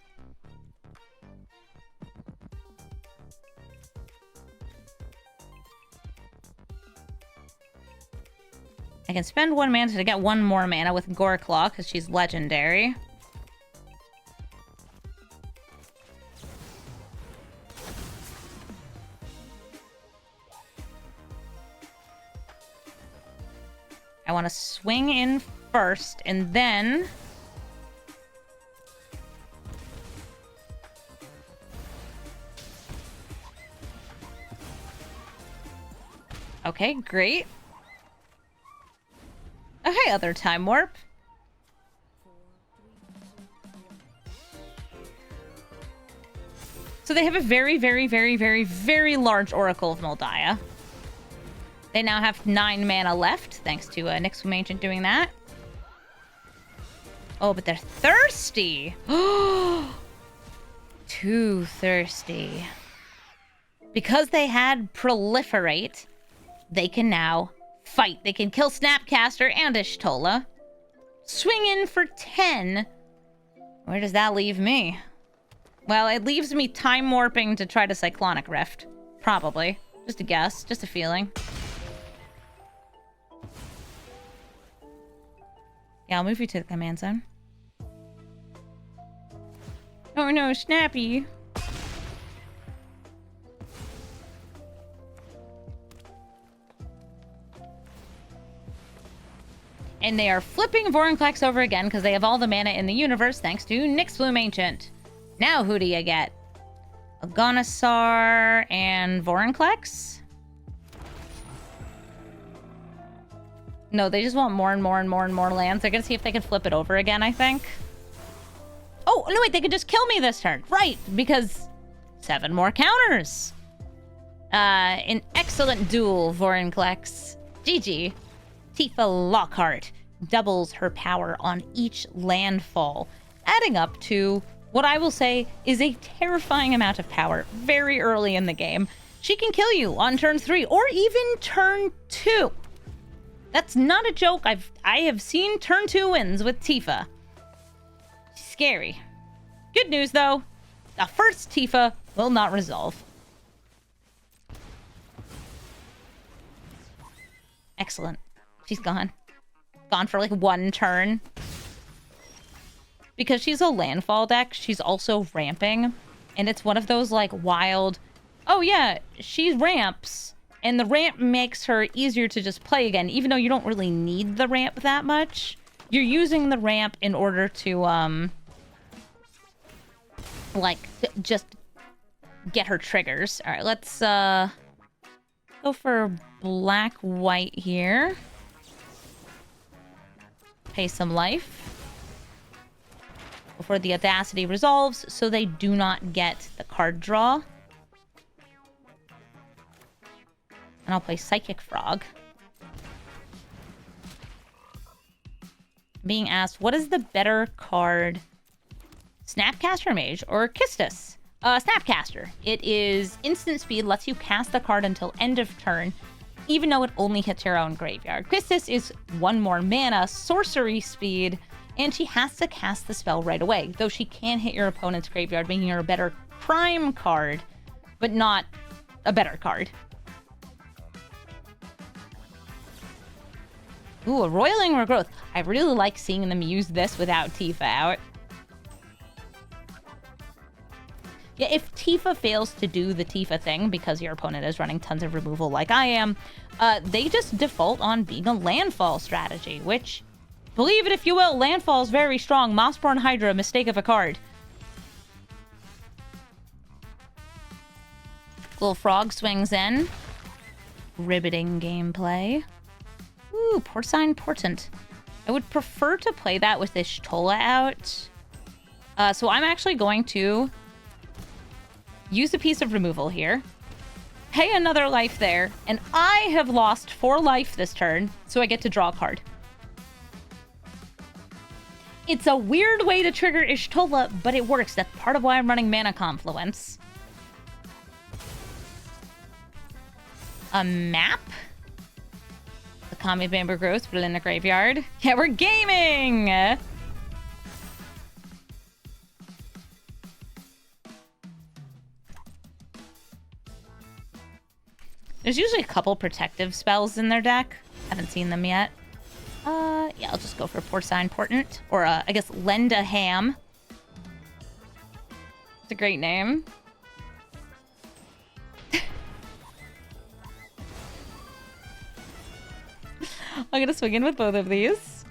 I can spend 1 mana to get 1 more mana with Goreclaw because she's legendary. I want to swing in first, and then... Okay, great. Okay, other Time Warp. So they have a very, very, very, very, very large Oracle of Moldiah. They now have 9 mana left, thanks to Nyx Bloom Ancient doing that. Oh, but they're thirsty! Too thirsty. Because they had Proliferate, they can now fight. They can kill Snapcaster and Y'shtola. Swing in for 10. Where does that leave me? Well, it leaves me Time Warping to try to Cyclonic Rift. Probably. Just a guess. Just a feeling. Yeah, I'll move you to the command zone. Oh no, Snappy. And they are flipping Vorinclex over again because they have all the mana in the universe thanks to Nyx Bloom Ancient. Now who do you get? Agonisar and Vorinclex? No, they just want more and more and more and more lands. They're gonna see if they can flip it over again, I think. Oh, no, wait, they could just kill me this turn. Right, because 7 more counters. An excellent duel, Vorinclex. GG. Tifa Lockhart doubles her power on each landfall, adding up to what I will say is a terrifying amount of power very early in the game. She can kill you on turn 3 or even turn 2. That's not a joke. I have seen turn 2 wins with Tifa. Scary. Good news, though. The first Tifa will not resolve. Excellent. She's gone. Gone for like 1 turn. Because she's a landfall deck, she's also ramping. And it's one of those like wild, oh yeah, she ramps. And the ramp makes her easier to just play again, even though you don't really need the ramp that much. You're using the ramp in order to, just get her triggers. All right, let's, go for black-white here. Pay some life before the Audacity resolves, so they do not get the card draw. And I'll play Psychic Frog. Being asked, what is the better card? Snapcaster Mage or Kistis? Snapcaster. It is instant speed, lets you cast the card until end of turn, even though it only hits your own graveyard. Kistis is 1 more mana, sorcery speed, and she has to cast the spell right away, though she can hit your opponent's graveyard, making her a better prime card, but not a better card. Ooh, a Roiling Regrowth. I really like seeing them use this without Tifa out. Yeah, if Tifa fails to do the Tifa thing, because your opponent is running tons of removal like I am, they just default on being a landfall strategy, which, believe it if you will, landfall is very strong. Mossborn Hydra, mistake of a card. Little frog swings in. Riveting gameplay. Ooh, Porcine Portent. I would prefer to play that with Y'shtola out. So I'm actually going to use a piece of removal here. Pay another life there. And I have lost 4 life this turn, so I get to draw a card. It's a weird way to trigger Y'shtola, but it works. That's part of why I'm running Mana Confluence. A map? The Kami Bamboo Growth, put it in the graveyard. Yeah, we're gaming! There's usually a couple protective spells in their deck. Haven't seen them yet. Yeah, I'll just go for Porcine Portent. Or, I guess, Lend a Ham. It's a great name. I'm gonna swing in with both of these.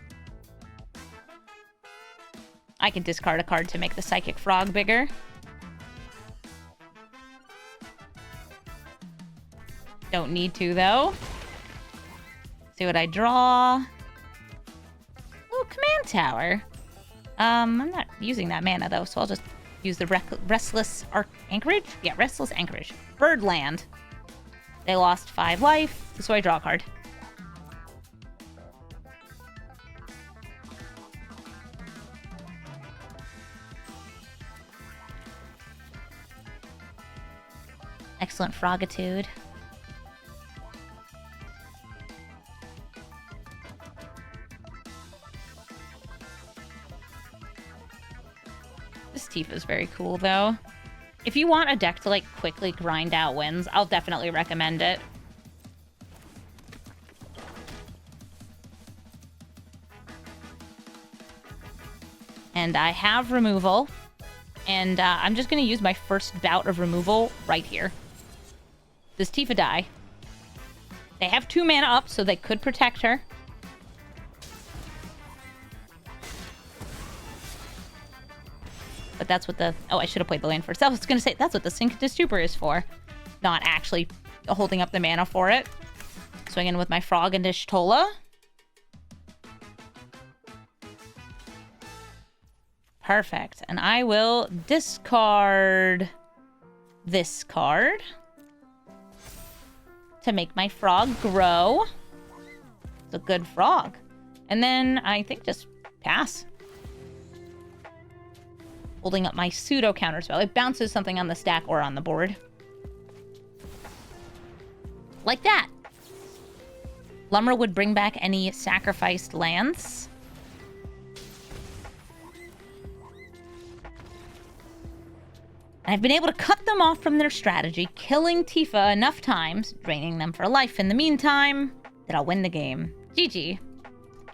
I can discard a card to make the Psychic Frog bigger. Don't need to, though. See what I draw. Oh, Command Tower. I'm not using that mana, though, so I'll just use the Restless Anchorage? Yeah, Restless Anchorage. Birdland. They lost 5 life, so I draw a card. Excellent Frogitude. This Tifa is very cool, though. If you want a deck to, like, quickly grind out wins, I'll definitely recommend it. And I have removal. And I'm just going to use my first bout of removal right here. Does Tifa die? They have 2 mana up, so they could protect her. But that's what the... Oh, I should have played the land first. I was going to say, that's what the Sync to Stupor is for. Not actually holding up the mana for it. Swing in with my Frog and Y'shtola. Perfect. And I will discard this card to make my frog grow. It's a good frog. And then I think just pass. Holding up my pseudo counterspell. It bounces something on the stack or on the board. Like that. Lumber would bring back any sacrificed lands. And I've been able to cut them off from their strategy, killing Tifa enough times, draining them for life in the meantime, that I'll win the game. GG.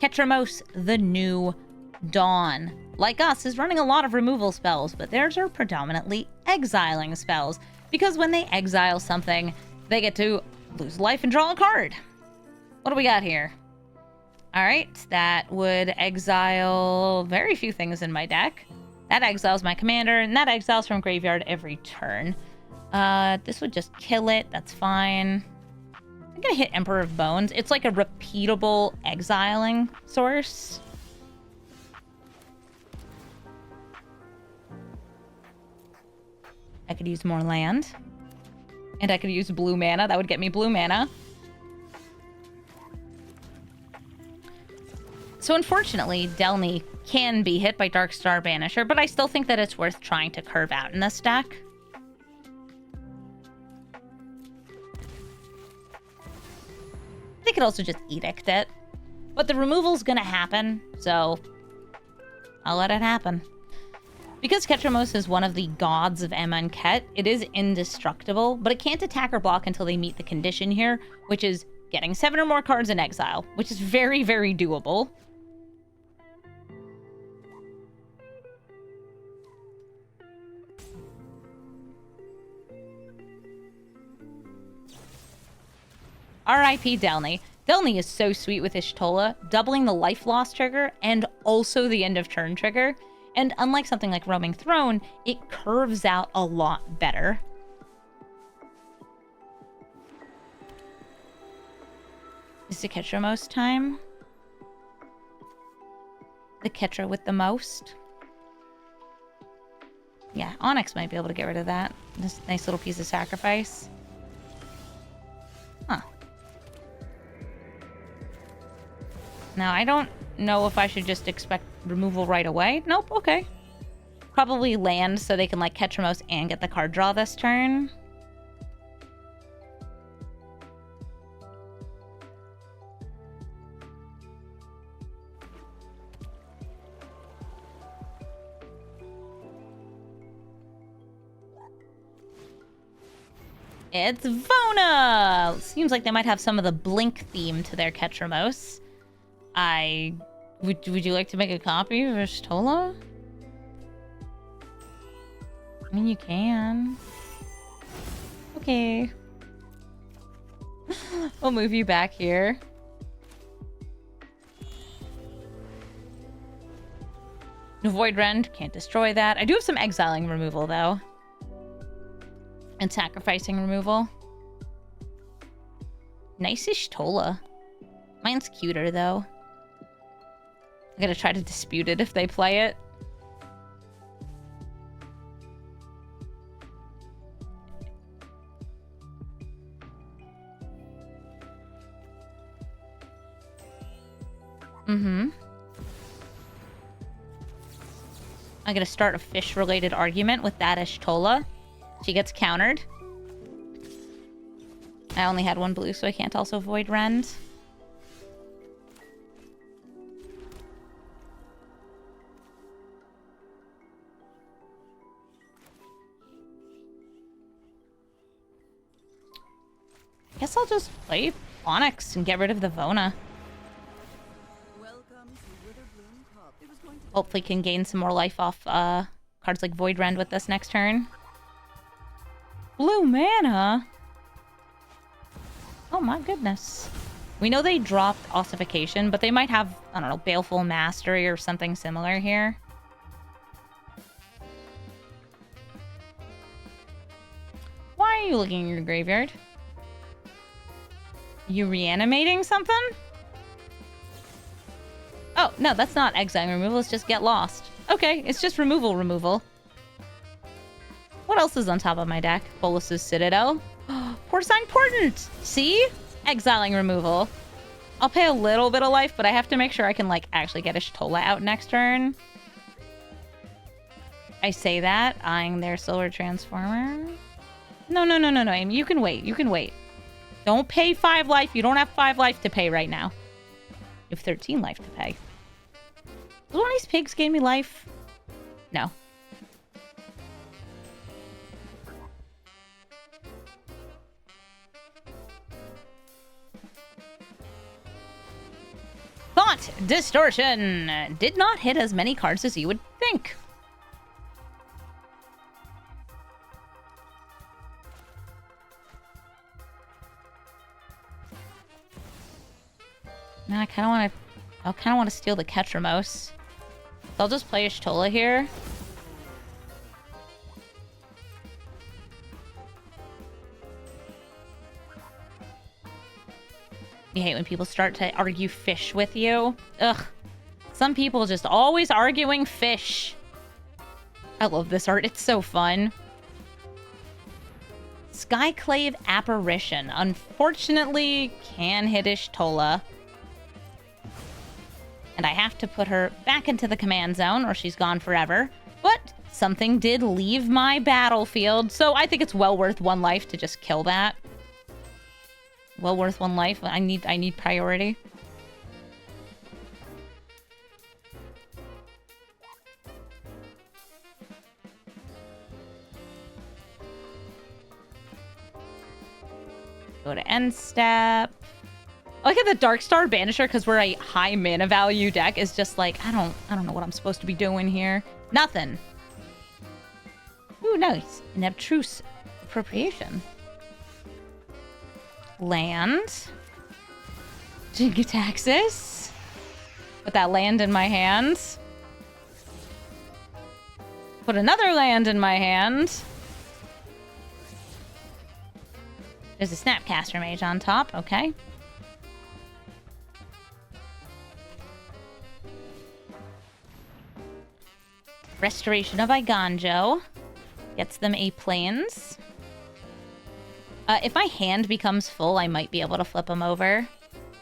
Ketamos, the New Dawn. Like us, is running a lot of removal spells, but theirs are predominantly exiling spells, because when they exile something, they get to lose life and draw a card. What do we got here? All right, that would exile very few things in my deck. That exiles my commander, and that exiles from graveyard every turn. This would just kill it. That's fine. I'm gonna hit Emperor of Bones. It's like a repeatable exiling source. I could use more land. And I could use blue mana. That would get me blue mana. So unfortunately, Delny can be hit by Darkstar Banisher, but I still think that it's worth trying to curve out in this deck. They could also just Edict it. But the removal's gonna happen, so I'll let it happen. Because Ketamos is one of the gods of Emma and Ket, it is indestructible, but it can't attack or block until they meet the condition here, which is getting 7 or more cards in exile, which is very, very doable. R.I.P. Delny. Delny is so sweet with Y'shtola, doubling the life loss trigger and also the end of turn trigger. And unlike something like Roaming Throne, it curves out a lot better. Is it Ketamos time? The Ketra with the most? Yeah, Onyx might be able to get rid of that. This nice little piece of sacrifice. Huh. Now, I don't know if I should just expect removal right away. Nope, okay. Probably land so they can, like, Ketamos and get the card draw this turn. It's Vona! Seems like they might have some of the Blink theme to their Ketamos. Would you like to make a copy of Y'shtola? I mean, you can. Okay. We'll move you back here. Void Rend, can't destroy that. I do have some exiling removal, though. And sacrificing removal. Nice Y'shtola. Mine's cuter, though. I'm gonna try to dispute it if they play it. I'm gonna start a fish-related argument with that Y'shtola. She gets countered. I only had one blue, so I can't also Void Rend. Guess I'll just play Onyx and get rid of the Vona. Hopefully can gain some more life off cards like Void Rend with this next turn. Blue mana? Oh my goodness. We know they dropped Ossification, but they might have, I don't know, Baleful Mastery or something similar here. Why are you looking in your graveyard? You reanimating something? Oh, no, that's not exile removal. It's just get lost. Okay, it's just removal. What else is on top of my deck? Bolus's Citadel. Porcine Portent! See? Exiling removal. I'll pay a little bit of life, but I have to make sure I can, like, actually get Y'shtola out next turn. I say that, eyeing their Solar Transformer. No, Amy, you can wait. Don't pay 5 life. You don't have 5 life to pay right now. You have 13 life to pay. Does one of these pigs gain me life? No. Thought Distortion did not hit as many cards as you would think. Now I kind of want to steal the Ketamos. So I'll just play Y'shtola here. You hate when people start to argue fish with you. Ugh. Some people just always arguing fish. I love this art. It's so fun. Skyclave Apparition. Unfortunately, can hit Y'shtola. And I have to put her back into the command zone or she's gone forever. But something did leave my battlefield, so I think it's well worth 1 life to just kill that. Well worth 1 life. I need priority. Go to end step. I like at the Darkstar Banisher, because we're a high mana value deck, is just like, I don't know what I'm supposed to be doing here. Nothing. Ooh, nice. An Abstruse Appropriation. Land. Jigataxis. Put that land in my hand. Put another land in my hand. There's a Snapcaster Mage on top. Okay. Restoration of Iganjo. Gets them a Plains. If my hand becomes full, I might be able to flip them over.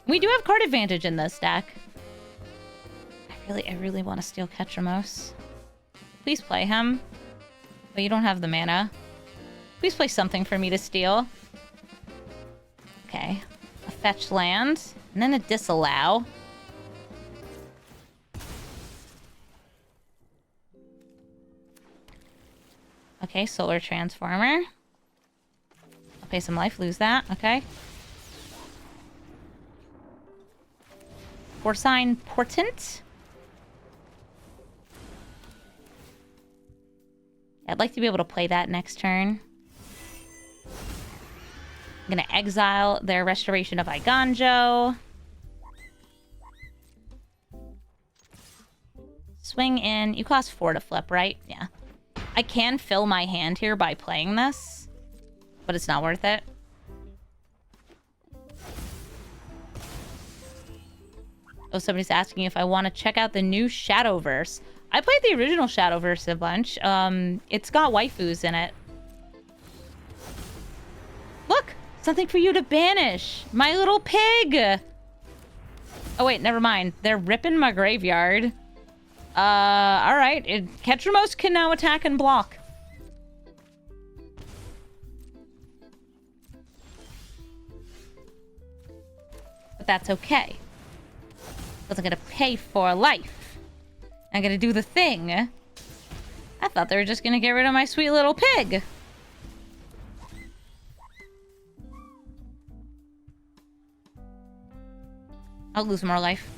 We do have card advantage in this deck. I really want to steal Ketamos. Please play him. But you don't have the mana. Please play something for me to steal. Okay. A fetch land. And then a disallow. Okay, Solar Transformer. I'll pay some life, lose that. Okay. Porcine Portent. I'd like to be able to play that next turn. I'm going to exile their Restoration of Iganjo. Swing in. You cost 4 to flip, right? Yeah. I can fill my hand here by playing this, but it's not worth it. Oh, somebody's asking if I want to check out the new Shadowverse. I played the original Shadowverse a bunch. It's got waifus in it. Look! Something for you to banish! My little pig! Oh wait, never mind. They're ripping my graveyard. Alright. Ketamos can now attack and block. But that's okay. Because I'm gonna pay for life. I'm gonna do the thing. I thought they were just gonna get rid of my sweet little pig. I'll lose more life.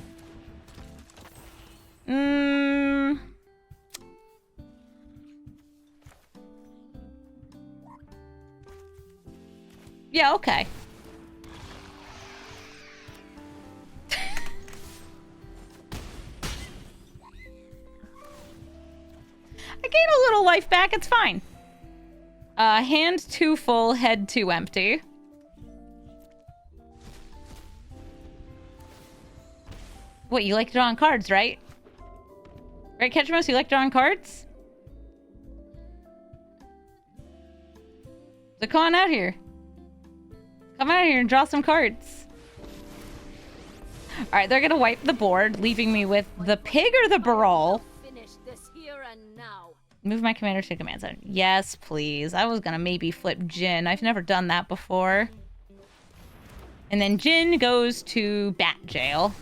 Yeah, okay. I gain a little life back, it's fine. Hand 2 full, head 2 empty. What, you like drawing cards, right? Right, Ketamos, you like drawing cards? So come on out here. Come out here and draw some cards. Alright, they're gonna wipe the board, leaving me with the pig or the Brawl. Finish this here and now. Move my commander to command zone. Yes, please. I was gonna maybe flip Jin. I've never done that before. And then Jin goes to bat jail.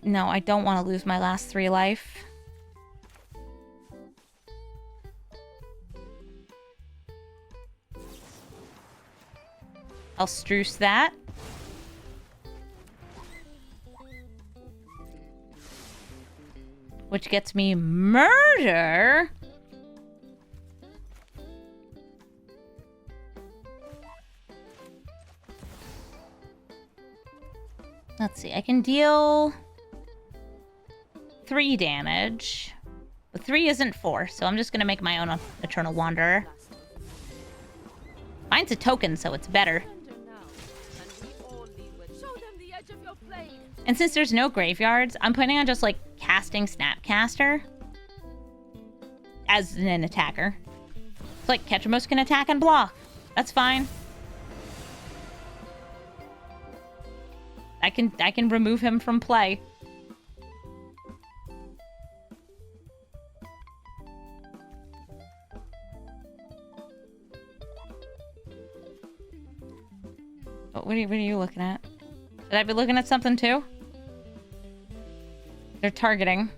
No, I don't want to lose my last 3 life. I'll Struce that. Which gets me murder. Let's see, I can deal 3 damage. But 3 isn't 4, so I'm just gonna make my own Eternal Wanderer. Mine's a token, so it's better. And since there's no graveyards, I'm planning on just, like, casting Snapcaster as an attacker. It's like Ketamos can attack and block. That's fine. I can remove him from play. What are you looking at? Should I be looking at something too? They're targeting.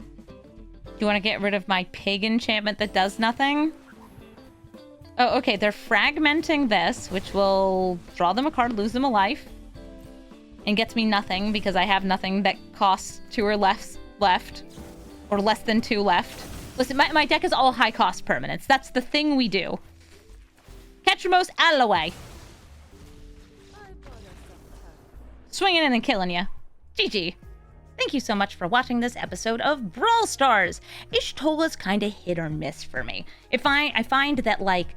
Do you want to get rid of my pig enchantment that does nothing? Oh, okay. They're fragmenting this, which will draw them a card, lose them a life. And gets me nothing because I have nothing that costs 2 or less left. Or less than 2 left. Listen, my deck is all high cost permanents. That's the thing we do. Ketamos, out of the way. Swinging in and killing you. GG. Thank you so much for watching this episode of Brawl Stars. Y'shtola's kind of hit or miss for me. I find that, like,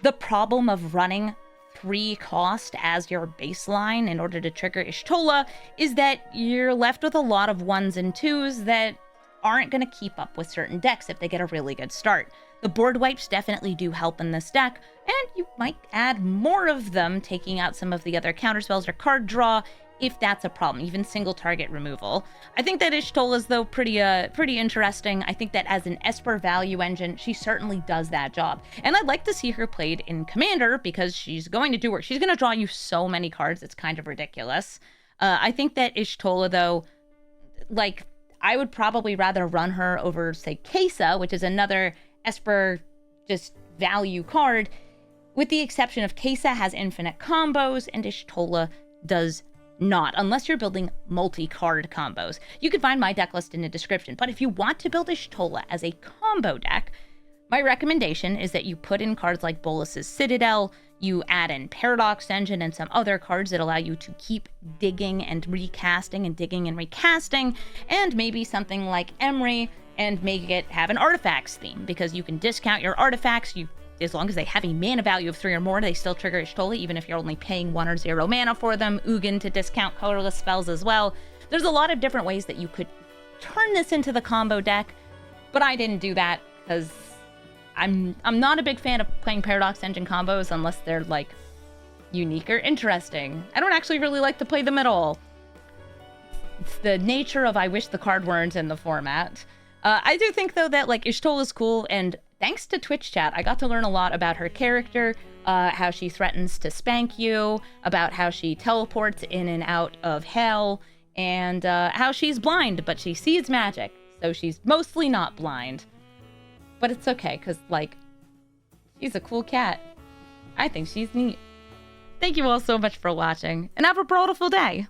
the problem of running 3 cost as your baseline in order to trigger Y'shtola is that you're left with a lot of 1s and 2s that aren't going to keep up with certain decks if they get a really good start. The board wipes definitely do help in this deck, and you might add more of them, taking out some of the other counterspells or card draw if that's a problem, even single target removal. I think that Y'shtola's, though, pretty interesting. I think that as an Esper value engine, she certainly does that job. And I'd like to see her played in Commander because she's going to do work. She's going to draw you so many cards, it's kind of ridiculous. I think that Y'shtola, though, like, I would probably rather run her over, say, Kesa, which is another Esper just value card, with the exception of Kesa has infinite combos and Y'shtola does not, unless you're building multi-card combos. You can find my deck list in the description, but if you want to build Y'shtola as a combo deck, my recommendation is that you put in cards like Bolus's Citadel, you add in Paradox Engine and some other cards that allow you to keep digging and recasting and digging and recasting, and maybe something like Emery, and make it have an artifacts theme, because you can discount your artifacts, as long as they have a mana value of 3 or more, they still trigger Y'shtola, even if you're only paying 1 or 0 mana for them. Ugin to discount colorless spells as well. There's a lot of different ways that you could turn this into the combo deck, but I didn't do that because I'm not a big fan of playing Paradox Engine combos unless they're, like, unique or interesting. I don't actually really like to play them at all. It's the nature of I wish the card weren't in the format. I do think, though, that, like, Y'shtola's cool, and thanks to Twitch chat, I got to learn a lot about her character, how she threatens to spank you, about how she teleports in and out of hell, and how she's blind, but she sees magic, so she's mostly not blind. But it's okay, because, like, she's a cool cat. I think she's neat. Thank you all so much for watching, and have a brawlful day!